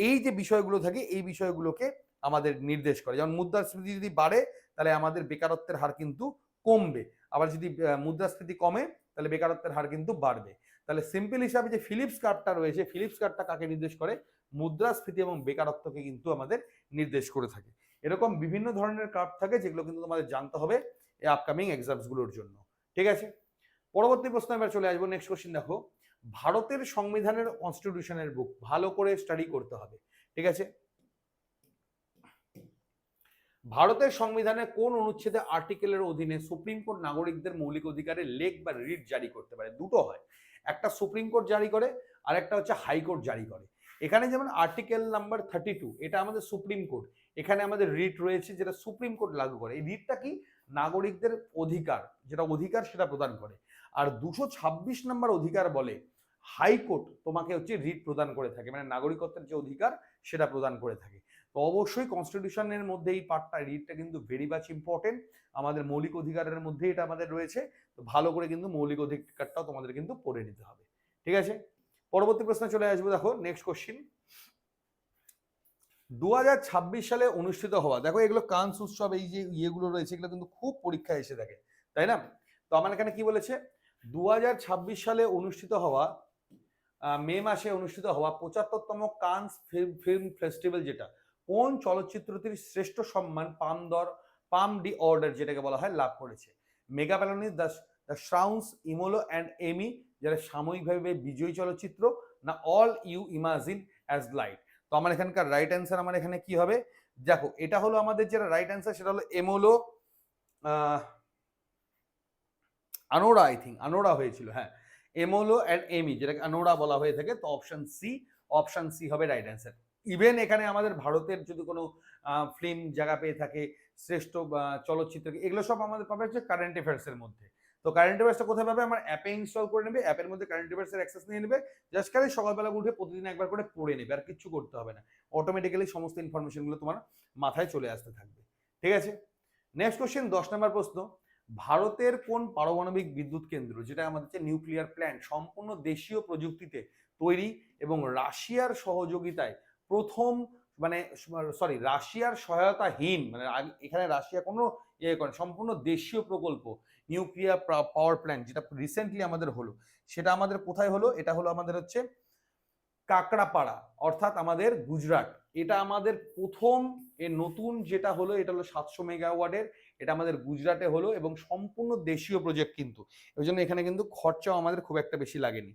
এই যে বিষয়গুলো থাকে এই বিষয়গুলোকে আমাদের নির্দেশ করে। যেমন মুদ্রাস্ফীতি যদি বাড়ে তাহলে আমাদের বেকারত্বের হার কিন্তু কমবে, আবার যদি মুদ্রাস্ফীতি কমে তাহলে বেকারত্বের হার কিন্তু বাড়বে। তাহলে সিম্পল হিসাবে যে ফিলিপস কার্ভটা রয়েছে, ফিলিপস কার্ভটা কাকে নির্দেশ করে? মুদ্রাস্ফীতি এবং বেকারত্বকে কিন্তু আমাদের নির্দেশ করে থাকে। এরকম বিভিন্ন ধরনের কার্ভ থাকে যেগুলো কিন্তু তোমাদের জানতে হবে এই আপকামিং এক্সামস গুলোর জন্য। ঠিক আছে, পরবর্তী প্রশ্ন এবার চলে আসবো। নেক্সট কোশ্চেন দেখো, ভারতের সংবিধানের কনস্টিটিউশনের বুক ভালো করে স্টাডি করতে হবে। ঠিক আছে, ভারতের সংবিধানে কোন অনুচ্ছেদে আর্টিকেলের অধীনে সুপ্রিম কোর্ট নাগরিকদের মৌলিক অধিকারে লেখ বা রিট জারি করতে পারে? দুটো হয়, একটা সুপ্রিম কোর্ট জারি করে আর একটা হচ্ছে হাইকোর্ট জারি করে। এখানে যেমন আর্টিকেল নাম্বার 32 এটা আমাদের সুপ্রিম কোর্ট, এখানে আমাদের রিট রয়েছে যেটা সুপ্রিম কোর্ট লাগু করে। এই রিটটা কি? নাগরিকদের অধিকার, যেটা অধিকার সেটা প্রদান করে। আর 226 নম্বর অধিকার বলে হাইকোর্ট তোমাকে হচ্ছে রিট প্রদান করে থাকে, মানে নাগরিকত্বের যে অধিকার সেটা প্রদান করে থাকে। তো অবশ্যই কনস্টিটিউশনের মধ্যে এই পার্টটা, রিটটা কিন্তু ভেরি মাচ ইম্পর্টেন্ট, আমাদের মৌলিক অধিকারের মধ্যে এটা আমাদের রয়েছে। তো ভালো করে কিন্তু মৌলিক অধিকারটাও তোমাদের কিন্তু পড়ে নিতে হবে। ঠিক আছে, পরবর্তী প্রশ্নে চলে আসবো। দেখো নেক্সট কোশ্চিন, 2026 সালে অনুষ্ঠিত হওয়া, দেখো এগুলো কানস উৎসব, এই যে ইয়েগুলো রয়েছে এগুলো কিন্তু খুব পরীক্ষায় এসে থাকে, তাই না? তো আমার এখানে কি বলেছে, 2026 সালে অনুষ্ঠিত হওয়া, মে মাসে অনুষ্ঠিত হওয়া 75তম কানস ফিল্ম ফেস্টিভ্যাল, যেটা কোন চলচ্চিত্রটির শ্রেষ্ঠ সম্মান পাম ডি অর্ডার যেটাকে বলা হয় লাভ করেছে? মেগা প্যালোনিস, দ্য শ্রাউন্স, ইমোলো অ্যান্ড এমি, যারা সাময়িকভাবে বিজয়ী চলচ্চিত্র, না all you imagine as light? তো আমার এখানকার রাইট অ্যান্সার আমার এখানে কি হবে? দেখো এটা হলো আমাদের যেটা রাইট অ্যান্সার সেটা হলো এমোলো, আনোরা, আই থিঙ্ক আনোরা হয়েছিল, হ্যাঁ, এমোলো অ্যান্ড এমি যেটাকে আনোরা বলা হয়ে থাকে। তো অপশন সি হবে রাইট অ্যান্সার। ইভেন এখানে আমাদের ভারতের যদি কোনো ফিল্ম জায়গা পেয়ে থাকে, শ্রেষ্ঠ চলচ্চিত্র, এগুলো সব আমাদের পাবে হচ্ছে কারেন্ট অ্যাফেয়ার্স এর মধ্যে। তো কারেন্ট অ্যাফেয়ার্সটা কোথায় পাবে? আমার অ্যাপে ইনস্টল করে নেবে, অ্যাপের মধ্যে কারেন্ট অ্যাফেয়ার্স এর অ্যাক্সেস নিয়ে নেবে, জাস্ট খালি সকালবেলা উঠে প্রতিদিন একবার করে পড়ে নেবে, আর কিচ্ছু করতে হবে না, অটোমেটিক্যালি সমস্ত ইনফরমেশনগুলো তোমার মাথায় চলে আসতে থাকবে। ঠিক আছে, নেক্সট কোশ্চেন 10 নম্বর প্রশ্ন, ভারতের কোন পারমাণবিক বিদ্যুৎ কেন্দ্র, যেটা আমাদের হচ্ছে নিউক্লিয়ার প্ল্যান্ট, সম্পূর্ণ দেশীয় প্রযুক্তিতে তৈরি এবং রাশিয়ার সহযোগিতায় প্রথম, মানে সরি রাশিয়ার সহায়তাহীন, মানে এখানে রাশিয়া কোনো ইয়ে করে, সম্পূর্ণ দেশীয় প্রকল্প নিউক্লিয়ার পাওয়ার প্ল্যান্ট যেটা রিসেন্টলি আমাদের হলো, সেটা আমাদের কোথায় হলো? এটা হলো আমাদের হচ্ছে কাকড়াপাড়া, অর্থাৎ আমাদের গুজরাট। এটা আমাদের প্রথম নতুন যেটা হলো, এটা হলো 700 মেগাওয়াটের, এটা আমাদের গুজরাটে হলো এবং সম্পূর্ণ দেশীয় প্রজেক্ট কিন্তু, ওই জন্য এখানে কিন্তু খরচাও আমাদের খুব একটা বেশি লাগেনি।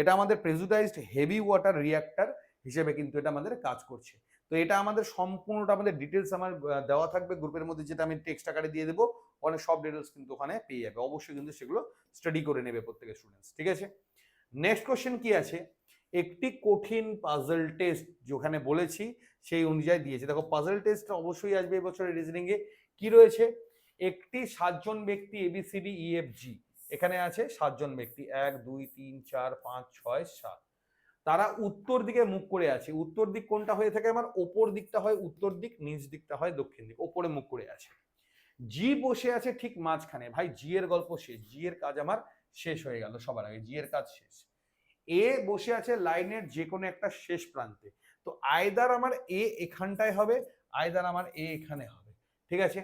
এটা আমাদের প্রেজুডাইজড হেভি ওয়াটার রিঅ্যাক্টর হিসেবে কিন্তু এটা আমাদের কাজ করছে। তো এটা আমাদের সম্পূর্ণটা আমাদের ডিটেলস আমার দেওয়া থাকবে গ্রুপের মধ্যে, যেটা আমি টেক্সট আকারে দিয়ে দেবো, অনেক সব ডিটেলস কিন্তু ওখানে পেয়ে যাবে। অবশ্যই কিন্তু সেগুলো স্টাডি করে নেবে প্রত্যেকের স্টুডেন্টস। ঠিক আছে, নেক্সট কোশ্চেন কি আছে, একটি কঠিন পাজল টেস্ট যেখানে বলেছি সেই অনুযায়ী দিয়েছে। দেখো পাজল টেস্ট অবশ্যই আসবে এবছরের রিজনিং এ। কি রয়েছে? একটি 7 জন ব্যক্তি এবিসিডি ইএফজি, এখানে আছে 7 জন ব্যক্তি, 1 2 3 4 5 6 7, তারা উত্তর দিকে মুখ করে আছে। উত্তর দিক কোনটা হয়ে থাকে? আমার ওপর দিকটা হয় উত্তর দিক, নিচ দিকটা হয় দক্ষিণ দিক, ওপরে মুখ করে আছে। জি বসে আছে ঠিক মাঝখানে। ভাই জি এর গল্প শেষ, জি এর কাজ আমার শেষ হয়ে গেল, সবার আগে জি এর কাজ শেষ। এ বসে আছে লাইনের যে কোনো একটা শেষ প্রান্তে, তো আয়দার আমার এ এখানটায় হবে, আয়দার আমার এ এখানে হবে। ঠিক আছে,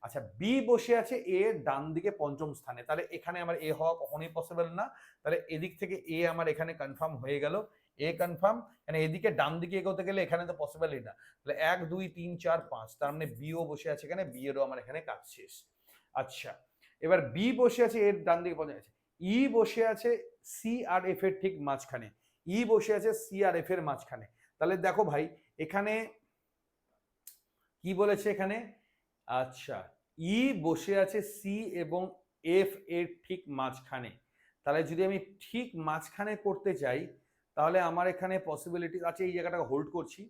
আচ্ছা বি বসে আছে এ ডান দিকে পঞ্চম স্থানে, তাহলে এখানে আমার এ হওয়া কখনোই পসিবল না। তাহলে এদিক থেকে এ আমার এখানে কনফার্ম হয়ে গেল, এ কনফার্ম, মানে এদিকে ডান দিকে এগোতে গেলে এখানে তো পসিবলই না। তাহলে 1 2 3 4 5, তার মানে বিও বসে আছে এখানে, বি এরও আমার এখানে কাজ শেষ। আচ্ছা এবার বি বসে আছে এর ডান দিকে পঞ্চম আছে, ই বসে আছে সি আর এফ এর ঠিক মাঝখানে, ই বসে আছে সি আর এফ এর মাঝখানে। তাহলে দেখো ভাই এখানে কি বলেছে এখানে, আচ্ছা ই বসে আছে সি এবং এফ এর ঠিক মাঝখানে। তাহলে যদি আমি ঠিক মাঝখানে করতে চাই তাহলে আমার এখানে পসিবিলিটি আছে, এই জায়গাটা হোল্ড করছি,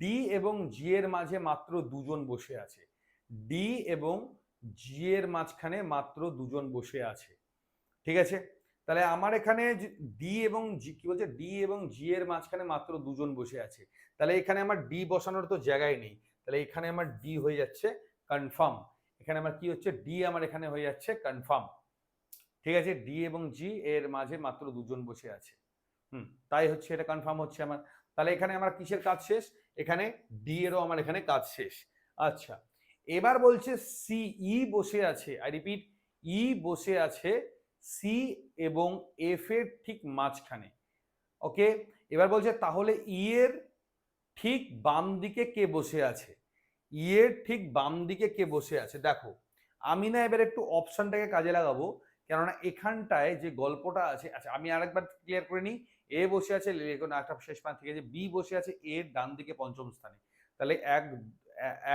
ডি এবং জি এর মাঝে মাত্র দুজন বসে আছে, ডি এবং জি এর মাঝখানে মাত্র দুজন বসে আছে। ঠিক আছে, তাহলে আমার এখানে ডি এবং জি, কি বলছে, ডি এবং জি এর মাঝখানে মাত্র দুজন বসে আছে, তাহলে এখানে আমার ডি বসানোর তো জায়গায় নেই, তাহলে এখানে আমার ডি হয়ে যাচ্ছে কনফার্ম। এখানে আমার কি হচ্ছে, ডি আমার এখানে হয়ে যাচ্ছে কনফার্ম। ঠিক আছে, ডি এবং জি এর মাঝে মাত্র দুজন বসে আছে। তাই হচ্ছে, এটা কনফার্ম হচ্ছে আমার। তাহলে এখানে আমার কিসের কাজ শেষ, এখানে ডি এরও আমার এখানে কাজ শেষ। আচ্ছা, এবার বলছে সি ই বসে আছে, আই রিপিট, ই বসে আছে সি এবং এফ এর ঠিক মাঝখানে। ওকে, এবার বলছে তাহলে ই এর ঠিক বাম দিকে কে বসে আছে, ই এর ঠিক বাম দিকে কে বসে আছে। দেখো আমি না এবার একটু অপশনটাকে কাজে লাগাবো, কেননা এখানটায় যে গল্পটা আছে। আচ্ছা আমি আরেকবার ক্লিয়ার করে নিই, এ বসে আছে একটা শেষ প্রান্ত, ঠিক আছে, বি বসে আছে এর ডান দিকে পঞ্চম স্থানে, তাহলে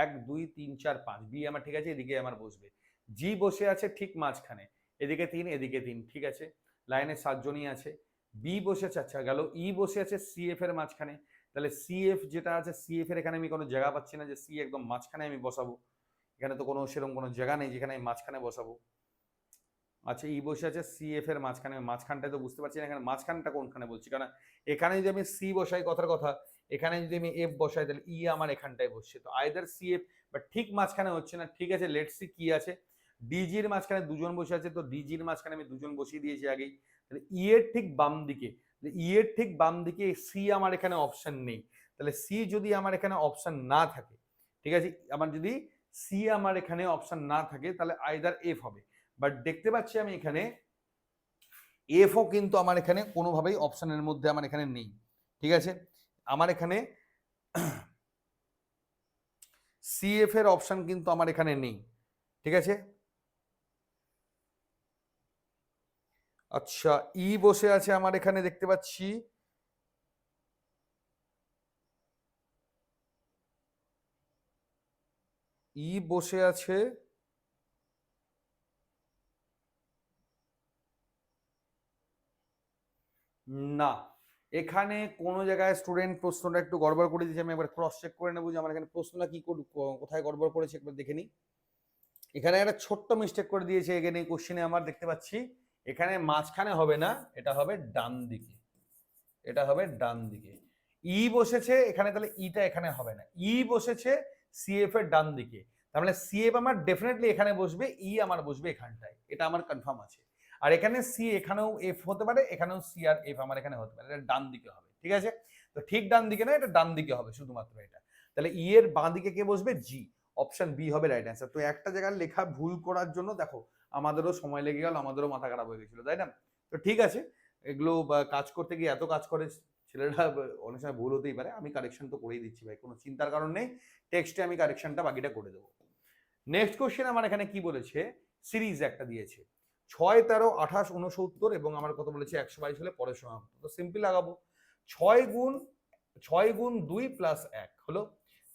1 2 3 4 5, বি আমার ঠিক আছে, এদিকে আমার বসবে। জি বসে আছে ঠিক মাঝখানে, এদিকে 3 এদিকে 3, ঠিক আছে, লাইনে 7 জনই আছে। বি বসে আছে, আচ্ছা গেল, ই বসে আছে সি এফ এর মাঝখানে, তাহলে সি এফ যেটা আছে, সি এফ এর এখানে আমি কোনো জায়গা পাচ্ছি না যে সি একদম মাঝখানে আমি বসাবো, এখানে তো কোনো সেরকম কোনো জায়গা নেই যেখানে আমি মাঝখানে বসাবো। আচ্ছা ই বসে আছে সি এফ এর মাঝখানে, মাঝখানটায় তো বুঝতে পারছি না এখানে মাঝখানটা কোনখানে বলছি, কারণ এখানে যদি আমি সি বসাই কথার কথা, এখানে যদি আমি এফ বসাই তাহলে ই আমার এখানটায় বসছে, তো আইদার সি এফ, বাট ঠিক মাঝখানে হচ্ছে না। ঠিক আছে, লেটস সি কি আছে, ডিজির মাঝখানে দুজন বসে আছে, তো ডিজির মাঝখানে আমি দুজন বসিয়ে দিয়েছি আগেই, তাহলে ই এর ঠিক বাম দিকে, ই এর ঠিক বাম দিকে সি আমার এখানে অপশন নেই, তাহলে সি যদি আমার এখানে অপশন না থাকে, ঠিক আছে, আমার যদি সি আমার এখানে অপশন না থাকে তাহলে আইদার এফ হবে, বাট দেখতে পাচ্ছি আমি এখানে এফও কিন্তু আমার এখানে কোনোভাবেই অপশনের মধ্যে আমার এখানে নেই। ঠিক আছে, আমার এখানে সিএফ এর অপশন কিন্তু আমার এখানে নেই। ঠিক আছে, আচ্ছা ই বসে আছে আমার এখানে দেখতে পাচ্ছি, ই বসে আছে না, এখানে কোনো জায়গায় স্টুডেন্ট প্রশ্নটা একটু গড়বড় করে দিয়েছে, আমি একবার ক্রস চেক করে নেবো যে আমার এখানে প্রশ্নটা কি কোথায় গড়বড় করেছে, একবার দেখে নিই। এখানে একটা ছোট্ট মিস্টেক করে দিয়েছে এখানে এই কোশ্চেনে আমার দেখতে পাচ্ছি, এখানে মাঝখানে হবে না, এটা হবে ডান দিকে, এটা হবে ডান দিকে। ই বসেছে এখানে, তাহলে ইটা এখানে হবে না, ই বসেছে সিএফ এর ডান দিকে, তার মানে সিএফ আমার ডেফিনেটলি এখানে বসবে, ই আমার বসবে এখানটায়, এটা আমার কনফার্ম আছে। আর এখানে সি এখানেও এফ হতে পারে, এখানেও সি আর এফ আমার এখানে হতে পারে, এটা ডান দিকে হবে। ঠিক আছে, তো ঠিক ডান দিকে না, এটা ডান দিকে হবে শুধুমাত্র এটা। তাহলে ই এর বাঁ দিকে কে বসবে, জি, অপশন বি হবে রাইট অ্যান্সার। তো একটা জায়গার লেখা ভুল করার জন্য দেখো আমাদেরও সময় লেগে গেল, আমাদেরও মাথা খারাপ হয়ে গেছিল, তাই না? তো ঠিক আছে, এগুলো কাজ করতে গিয়ে এত কাজ করে ছেলেরা, অনেক সময় ভুল হতেই পারে, আমি কারেকশন তো করেই দিচ্ছি ভাই, কোনো চিন্তার কারণ নেই, টেক্সটে আমি কারেকশনটা বাকিটা করে দেবো। নেক্সট কোশ্চেন আমার এখানে কি বলেছে, সিরিজ একটা দিয়েছে 6 13 28 69 এবং আমার কত বলেছে 122 হলে পরের সমাপ্ত, তো সিম্পল লাগাবো, 6 গুণ 2 প্লাস 1 হলো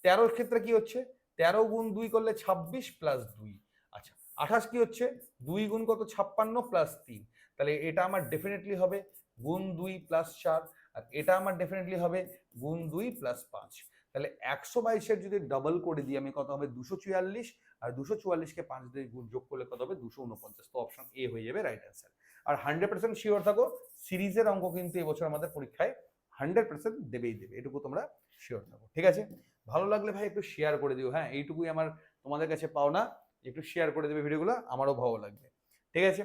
13 ক্ষেত্রে কি হচ্ছে, 13 গুণ 2 করলে 26 প্লাস 2, আচ্ছা 28 কি হচ্ছে 2 গুণ কত 56 প্লাস 3, তাহলে এটা আমার ডেফিনেটলি হবে গুণ 2 প্লাস 4, আর এটা আমার ডেফিনেটলি হবে গুণ 2 প্লাস 5, তাহলে 122-এর যদি ডাবল করে দিই আমি কত হবে 244, আর 244-কে 5 দিয়ে যোগ করলে কত হবে 249, তো অপশন এ হয়ে যাবে রাইট অ্যান্সার। আর 100% শিওর থাকো সিরিজের অঙ্ক কিন্তু এবছর আমাদের পরীক্ষায় 100% দেবেই দেবে, এটুকু তোমরা শিওর থাকো। ঠিক আছে, ভালো লাগলে ভাই একটু শেয়ার করে দিও, হ্যাঁ এইটুকুই আমার তোমাদের কাছে পাওনা, একটু শেয়ার করে দেবে ভিডিওগুলো, আমারও ভালো লাগবে। ঠিক আছে,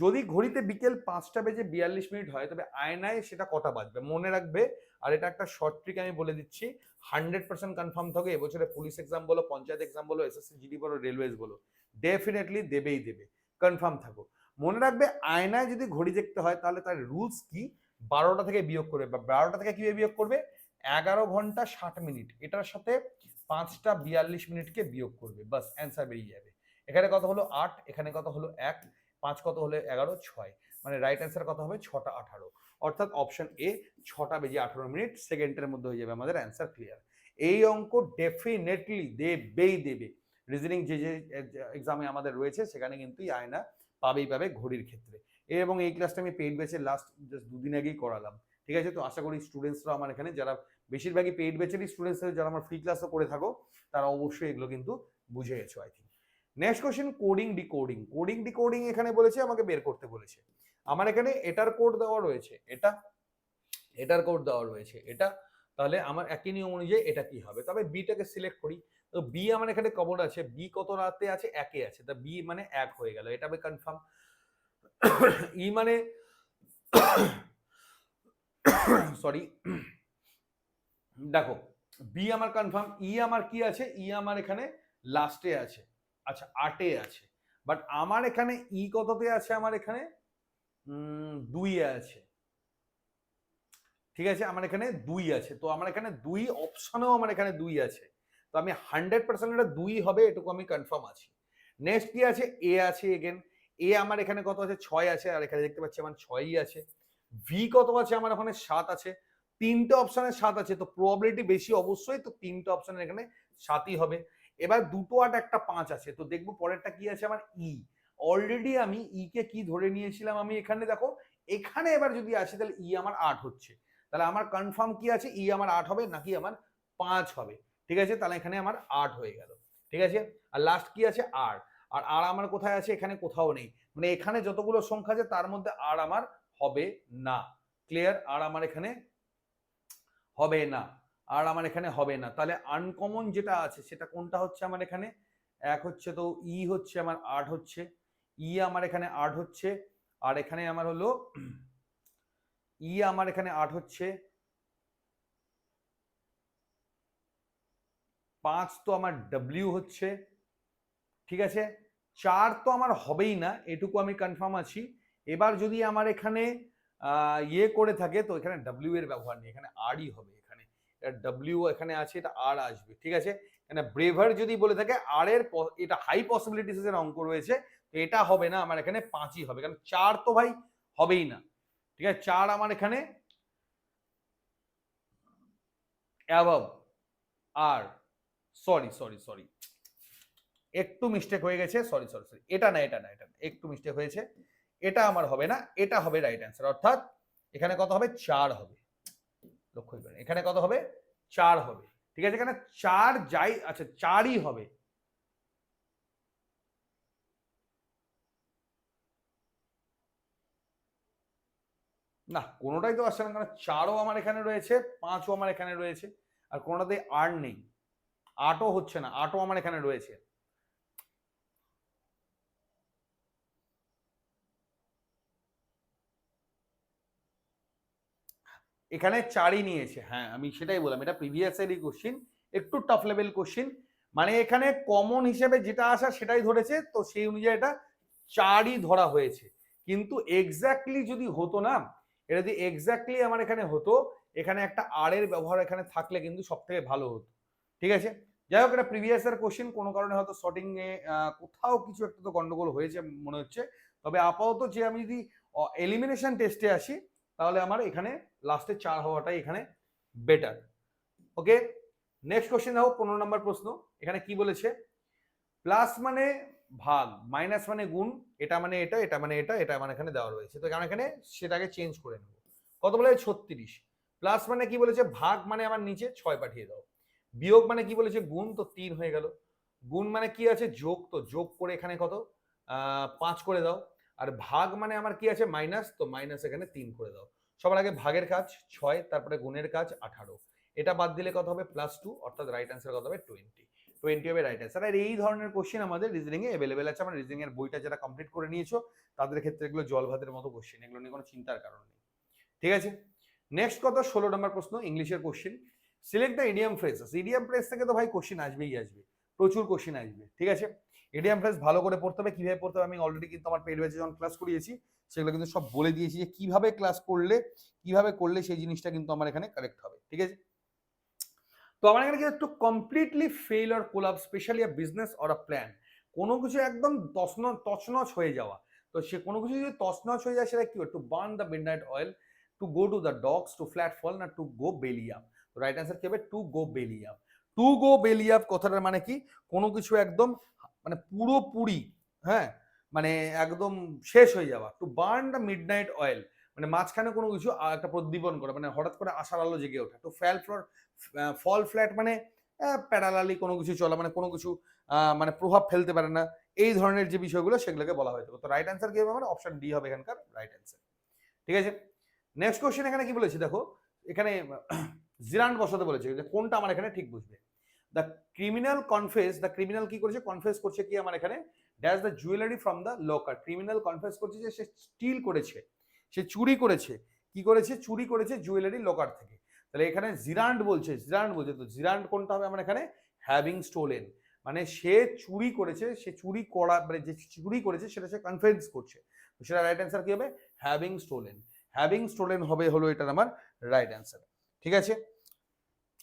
যদি ঘড়িতে বিকেল 5টা বেজে 42 মিনিট হয় তবে আয়নায় সেটা কটা বাজবে, মনে রাখবে। আর এটা একটা শর্ট ট্রিক আমি বলে দিচ্ছি, 100% কনফার্ম থাকো, এবছরে পুলিশ এক্সাম বলো, পঞ্চায়েত এক্সাম বলো, এসএসসি জিডি বলো, রেলওয়েজ বলো, ডেফিনেটলি দেবেই দেবে, কনফার্ম থাকো। মনে রাখবে আয়নায় যদি ঘড়ি দেখতে হয় তাহলে তার রুলস কি, 12টা থেকে বিয়োগ করবে, বা 12টা থেকে কিভাবে বিয়োগ করবে, 11 ঘন্টা 60 মিনিট এটার সাথে 5টা 42 মিনিটকে বিয়োগ করবে, বাস অ্যান্সার বেরিয়ে যাবে। এখানে কত হলো 8, এখানে কত হলো 1, 5 কত হলে 11, 6, মানে রাইট অ্যান্সার কত হবে 6টা 18, অর্থাৎ অপশন এ 6টা বেজে 18 মিনিট সেকেন্ডের মধ্যে হয়ে যাবে আমাদের অ্যান্সার ক্লিয়ার। এই অঙ্ক ডেফিনেটলি দেবেই দেবে, রিজনিং যে যে এক্সামে আমাদের রয়েছে সেখানে কিন্তু আয়না পাবেই পাবে ঘড়ির ক্ষেত্রে। এবং এই ক্লাসটা আমি পেইড ব্যাচের লাস্ট জাস্ট 2 দিন আগেই করালাম। ঠিক আছে, তো আশা করি স্টুডেন্টসরা আমার এখানে যারা বেশিরভাগই পেইড ব্যাচেরই স্টুডেন্টস, যারা আমার ফ্রি ক্লাসও করে থাকো তারা অবশ্যই এগুলো কিন্তু বুঝে গেছো I think. Next question, coding decoding. Coding decoding এখানে বলেছে আমাকে বের করতে বলেছে, আমার এখানে এটার কোড দেওয়া রয়েছে, এটার কোড দেওয়া রয়েছে, এটা, তাহলে আমার একই নিয়ম অনুযায়ী এটা কি হবে, তবে বিটাকে সিলেক্ট করি। তো বি আমার এখানে কমন আছে, বি কত রাতে আছে, একে আছে, তা বি মানে এক হয়ে গেল, এটা আমি কনফার্ম। ই মানে সরি দেখো বি আমার কনফার্ম, ই আমার কি আছে, ই আমার এখানে লাস্টে আছে, আচ্ছা 8-এ আছে, বাট আমার এখানে ই কততে আছে, আমার এখানে 2-এ আছে, ঠিক আছে, আমার এখানে 2 আছে, তো আমার এখানে 2 অপশনেও আমার এখানে 2 আছে, তো আমি 100% এটা 2 হবে, এটুকু আমি কনফার্ম আছি। নেক্সট কি আছে, এ আছে এগেন, এ আমার এখানে কত আছে, 6 আছে, আর এখানে দেখতে পাচ্ছি আমার 6ই আছে। ভি কত আছে, আমার ওখানে 7 আছে, তিনটে অপশনে 7 আছে, তো প্রবাবিলিটি বেশি অবশ্যই, তো তিনটে অপশনের এখানে 7ই হবে। এবার 2 8 একটা 5 আছে, তো দেখবো পরেরটা কি আছে আমার ই। অলরেডি আমি ই কে কি ধরে নিয়েছিলাম, আমি এখানে দেখো এখানে এবার যদি আসি তাহলে ই আমার 8 হচ্ছে, তাহলে আমার কনফার্ম কি আছে, ই আমার 8 হবে নাকি আমার 5 হবে, ঠিক আছে, তাহলে এখানে আমার 8 হয়ে গেল, ঠিক আছে। আর লাস্ট কি আছে, আর আর আর আমার কোথায় আছে, এখানে কোথাও নেই, মানে এখানে যতগুলো সংখ্যা আছে তার মধ্যে আর আমার হবে না, ক্লিয়ার, আর আমার এখানে হবে না, আর আমার এখানে হবে না, তাহলে আনকমন যেটা আছে সেটা কোনটা হচ্ছে আমার এখানে, এক হচ্ছে, তো ই হচ্ছে আমার 8 হচ্ছে, ই আমার এখানে 8 হচ্ছে, আর এখানে আমার হলো ই আমার এখানে 8 হচ্ছে, 5 তো আমার ডব্লিউ হচ্ছে, ঠিক আছে, 4 তো আমার হবেই না, এটুকু আমি কনফার্ম আছি। এবার যদি আমার এখানে ইয়ে করে থাকে, তো এখানে ডব্লিউ এর ব্যবহার নেই, এখানে আরই হবে, এখানে ডব্লিউ এখানে আছে, এটা আর আসবে, ঠিক আছে। এখানে ব্রেভার যদি বলে থাকে আর এর এটা হাই পসিবিলিটিস এর অঙ্ক রয়েছে, তো এটা হবে না, আমার এখানে 5ই হবে, কারণ 4 তো ভাই হবেই না, ঠিক আছে, 4 আমার এখানে অ্যাবভ, আর সরি সরি সরি একটু মিস্টেক হয়ে গেছে, সরি সরি সরি, এটা না এটা না এটা না, একটু মিস্টেক হয়েছে, এটা আমার হবে না, এটা হবে রাইট অ্যান্সার, অর্থাৎ এখানে কত হবে, 4 হবে, লক্ষ্য করেন এখানে কত হবে, 4 হবে, ঠিক আছে, এখানে 4 যাই, আচ্ছা 4ই হবে, না কোনোটাই তো আসছে না, কারণ 4ও আমার এখানে রয়েছে, 5ও আমার এখানে রয়েছে, আর কোনোটাতে আর নেই, 8ও হচ্ছে না, 8ও আমার এখানে রয়েছে, এখানে 4ই নিয়েছে, হ্যাঁ আমি সেটাই বললাম, এটা প্রিভিয়াস এরই কোশ্চিন, একটু টাফ লেভেল কোশ্চিন, মানে এখানে কমন হিসেবে যেটা আসা সেটাই ধরেছে, তো সেই অনুযায়ী এটা 4ই ধরা হয়েছে, কিন্তু এক্স্যাক্টলি যদি হতো না, এটা যদি এক্স্যাক্টলি আমার এখানে হতো, এখানে একটা আর এর ব্যবহার এখানে থাকলে কিন্তু সব থেকে ভালো হতো, ঠিক আছে। যাই হোক, এটা প্রিভিয়াস এর কোশ্চিন, কোনো কারণে হয়তো শর্টিং এ কোথাও কিছু একটা তো গন্ডগোল হয়েছে মনে হচ্ছে, তবে আপাতত যে আমি যদি এলিমিনেশন টেস্টে আসি, তাহলে আমার এখানে লাস্টে 4 হওয়াটাই এখানে বেটার। ওকে, নেক্সট কোশ্চেন দেখো, 15 নম্বর প্রশ্ন, এখানে কি বলেছে, প্লাস মানে ভাগ, মাইনাস মানে গুণ, এটা মানে এটা, এটা মানে এটা, এটা মানে এখানে দেওয়া রয়েছে, তো এখানে সেটাকে চেঞ্জ করে নেব, কত বলে 36, প্লাস মানে কি বলেছে, ভাগ মানে আমার নিচে 6 পাঠিয়ে দাও, বিয়োগ মানে কি বলেছে, গুণ, তো 3 হয়ে গেল, গুণ মানে কি আছে, যোগ, তো যোগ করে এখানে কত 5 করে দাও, আর ভাগ মানে আমার কি আছে, মাইনাস, তো মাইনাস এখানে 3 করে দাও, সবার আগে ভাগের কাজ 6, তারপরে গুণের কাজ 18, এটা বাদ দিলে কত হবে, +2, অর্থাৎ রাইট অ্যান্সার কত হবে, 20 হবে রাইট অ্যান্সার। আর এই ধরনের কোশ্চেন আমাদের রিজনিং এ अवेलेबल আছে, আমার রিজনিং এর বইটা যারা কমপ্লিট করে নিয়েছো তাদের ক্ষেত্রে এগুলো জল ভাতের মতো কোশ্চেন, এগুলো নিয়ে কোনো চিন্তার কারণ নেই, ঠিক আছে। নেক্সট কত, 16 নম্বর প্রশ্ন, ইংলিশের question, select the idiom phrases, idiom phrase থেকে তো ভাই কোশ্চেন আসবেই আসবে, প্রচুর কোশ্চেন আসবে, ঠিক আছে। ইডিয়াম ফ্রেজ ভালো করে পড়তে হবে, কিভাবে পড়তে হবে আমি অলরেডি কিন্তু আমার পেড ব্যাচে যখন ক্লাস করিয়েছি সেগুলো কিন্তু সব বলে দিয়েছি, যে কিভাবে ক্লাস করলে কিভাবে করলে সেই জিনিসটা কিন্তু আমার এখানে কারেক্ট হবে, ঠিক আছে। তো আমার এখানে কিন্তু একটু completely fail or collapse, specially uh business or uh plan, কোনো কিছু একদম তছনছ হয়ে যাওয়া, তো সে কোনো কিছু যদি তছনছ হয়ে যায় সেটা কি হয়, to burn the midnight oil, to go to the dogs, to flat fall, না টু গো বেলি আপ, তো রাইট অ্যান্সার কি হবে, টু গো বেলি আপ। টু গো বেলি আপ কথাটার মানে কি, কোনো কিছু একদম মানে পুরোপুরি, হ্যাঁ মানে একদম শেষ হয়ে যাওয়া, two burn the midnight oil মানে মাঝখানে কোনো কিছু একটা প্রদীপন করা, মানে হঠাৎ করে আশার আলো জেগে ওঠা, টু ফল ফ্ল্যাট মানে প্যারালালি কোনো কিছু চলা, মানে কোনো কিছু মানে প্রভাব ফেলতে পারে না, এই ধরনের যে বিষয়গুলো সেগুলোকে বলা হয়ে থাকে, তো রাইট অ্যান্সার কি হবে, মানে অপশন ডি হবে এখানকার রাইট অ্যান্সার, ঠিক আছে। নেক্সট কোশ্চেন এখানে কি বলেছি দেখো, এখানে জিরান্ড বসাতে বলেছে, যে কোনটা আমার এখানে ঠিক বুঝবে। দ্য ক্রিমিনাল কি করেছে, কনফেস করছে কি আমার এখানে, dash the jewellery from the locker. Criminal confess করছে যে সে স্টিল করেছে, সে চুরি করেছে, কি করেছে, চুরি করেছে জুয়েলারি লকার থেকে। তাহলে এখানে জিরান্ড বলছে, তো জিরান্ড কোনটা হবে আমার এখানে, হ্যাভিং স্টোলেন, মানে সে চুরি করেছে, সে চুরি করা মানে যে চুরি করেছে সেটা সে কনফেস করছে, তো সেটা রাইট অ্যান্সার কি হবে, হ্যাভিং স্টোলেন। হ্যাভিং স্টোলেন হবে হলো এটার আমার রাইট অ্যান্সার। ঠিক আছে,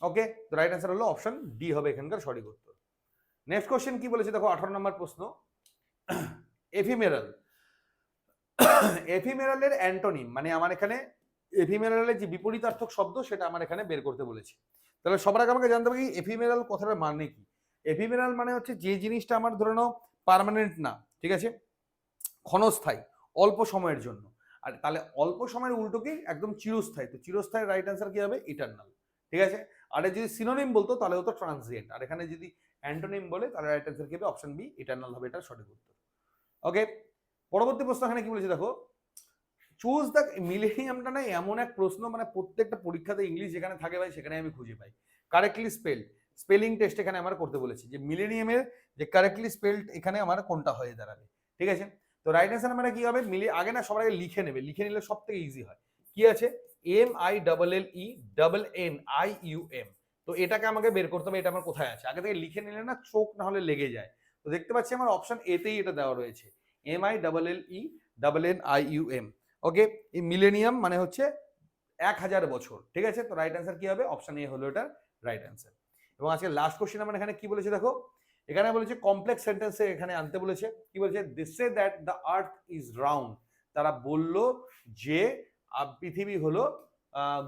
ওকে, তো রাইট অ্যান্সার হলো অপশন ডি হবে এখানকার সঠিক উত্তর। নেক্সট কোশ্চেন কি বলেছে দেখো, 18 নম্বর প্রশ্ন, এফিমেরাল। এফিমেরালের অ্যান্টোনিম, মানে আমার এখানে এফিমেরালের যে বিপরীতার্থক শব্দ সেটা আমার এখানে বের করতে বলেছে। তাহলে সবার আগে আমাকে জানতে হবে কি এফিমেরাল কথাটার মানে কি। এফিমেরাল মানে হচ্ছে যে জিনিসটা আমার ধরে নাও পার্মানেন্ট না, ঠিক আছে, ক্ষণস্থায়ী, অল্প সময়ের জন্য। আর তাহলে অল্প সময়ের উল্টো কি, একদম চিরস্থায়ী। তো চিরস্থায়ী রাইট অ্যান্সার কি হবে, ইটারনাল। ঠিক আছে, আর যদি সিনোনিম বলতো তাহলে হতো ট্রান্সিয়েন্ট, আর এখানে যদি অ্যান্টোনিম বলে তাহলে রাইট অ্যান্সার কি হবে, অপশন বি, ইটারনাল হবে এটা সঠিক উত্তর। ওকে, পরবর্তী প্রশ্ন এখানে কি বলেছে দেখো, চুজ দ্য মিলেনিয়ামটা না এমন এক প্রশ্ন, মানে প্রত্যেকটা পরীক্ষাতে ইংলিশ যেখানে থাকে ভাই সেখানে আমি খুঁজে পাই। কারেক্টলি স্পেলিং টেস্ট এখানে আমার করতে বলেছি, যে মিলেনিয়ামের যে কারেক্টলি স্পেলড এখানে আমার কোনটা হয়ে দাঁড়াবে। ঠিক আছে, তো রাইট অ্যান্সার আমার কি হবে, আগে না সবার আগে লিখে নেবে, লিখে নিলে সব থেকে ইজি হয়। কি আছে, MILLENNIUM, তো এটাকে আমাকে বের করতে হবে, এটা আমার কোথায় আছে, আগে থেকে লিখে নিলে না চোখ না হলে লেগে যায়। তো দেখতে পাচ্ছি আমার অপশন এতেই এটা দেওয়া রয়েছে, MILLENNIUM। ওকে, এই মিলেনিয়াম মানে হচ্ছে 1000 বছর। ঠিক আছে, তো রাইট অ্যান্সার কি হবে, অপশন এ হলো এটা রাইট অ্যান্সার। এবং আজকে লাস্ট কোশ্চেন আমার এখানে কি বলেছে দেখো, এখানে বলেছে কমপ্লেক্স সেন্টেন্সে এখানে আনতে বলেছে, কি বলেছে, they say that the earth is round, তারা বলল যে পৃথিবী হলো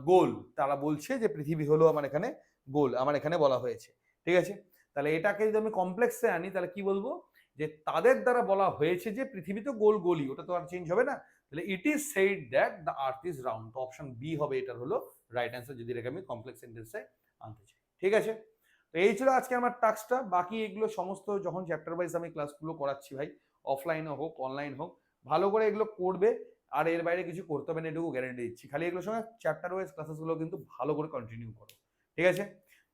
গোল, তারা বলছে যে পৃথিবী হলো আমার এখানে গোল, আমার এখানে বলা হয়েছে। ঠিক আছে, তাহলে এটাকে যদি আমি কমপ্লেক্সে আনি তাহলে কি বলবো, যে তাদের দ্বারা বলা হয়েছে যে পৃথিবী তো গোল গোলই, ওটা তো আর চেঞ্জ হবে না, তাহলে it is said that the earth is round, তো অপশন বি হবে এটার হলো রাইট অ্যান্সার, যদি এটাকে আমি কমপ্লেক্স সেন্টেন্সে আনতে চাই। ঠিক আছে, তো এই ছিল আজকে আমার টাস্কটা। বাকি এগুলো সমস্ত যখন চ্যাপ্টার ওয়াইজ আমি ক্লাসগুলো করাচ্ছি ভাই, অফলাইনে হোক অনলাইন হোক, ভালো করে এগুলো করবে, আর এর বাইরে কিছু করতে হবে না এটুকু গ্যারান্টি দিচ্ছি। খালি এগুলোর সঙ্গে চ্যাপ্টার ওয়াইজ ক্লাসেসগুলো কিন্তু ভালো করে কন্টিনিউ করো। ঠিক আছে,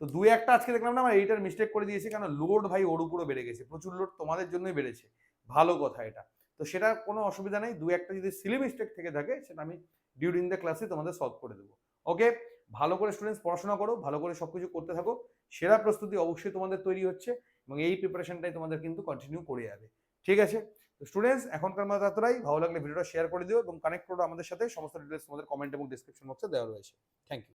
তো দুই একটা আজকে দেখলাম না আমার এইটার মিস্টেক করে দিয়েছি, কারণ লোড ভাই ওর উপরও বেড়ে গেছে, প্রচুর লোড তোমাদের জন্যই বেড়েছে, ভালো কথা এটা। তো সেটা কোনো অসুবিধা নেই, দুই একটা যদি সিলি মিস্টেক থেকে থাকে সেটা আমি ডিউরিং দ্য ক্লাসে তোমাদের সলভ করে দেবো। ওকে, ভালো করে স্টুডেন্টস পড়াশোনা করো, ভালো করে সবকিছু করতে থাকো, সেরা প্রস্তুতি অবশ্যই তোমাদের তৈরি হচ্ছে, এবং এই প্রিপারেশনটাই তোমাদের কিন্তু কন্টিনিউ করে যাবে। ঠিক আছে, তো স্টুডেন্টস এখনকার মতো এতটাই, ভালো লাগলে ভিডিওটা শেয়ার করে দিও এবং কানেক্ট করো আমাদের সাথে, সমস্ত ডিটেলস তোমাদের কমেন্ট এবং ডিসক্রিপশন বক্সে দেওয়া রয়েছে। Thank you.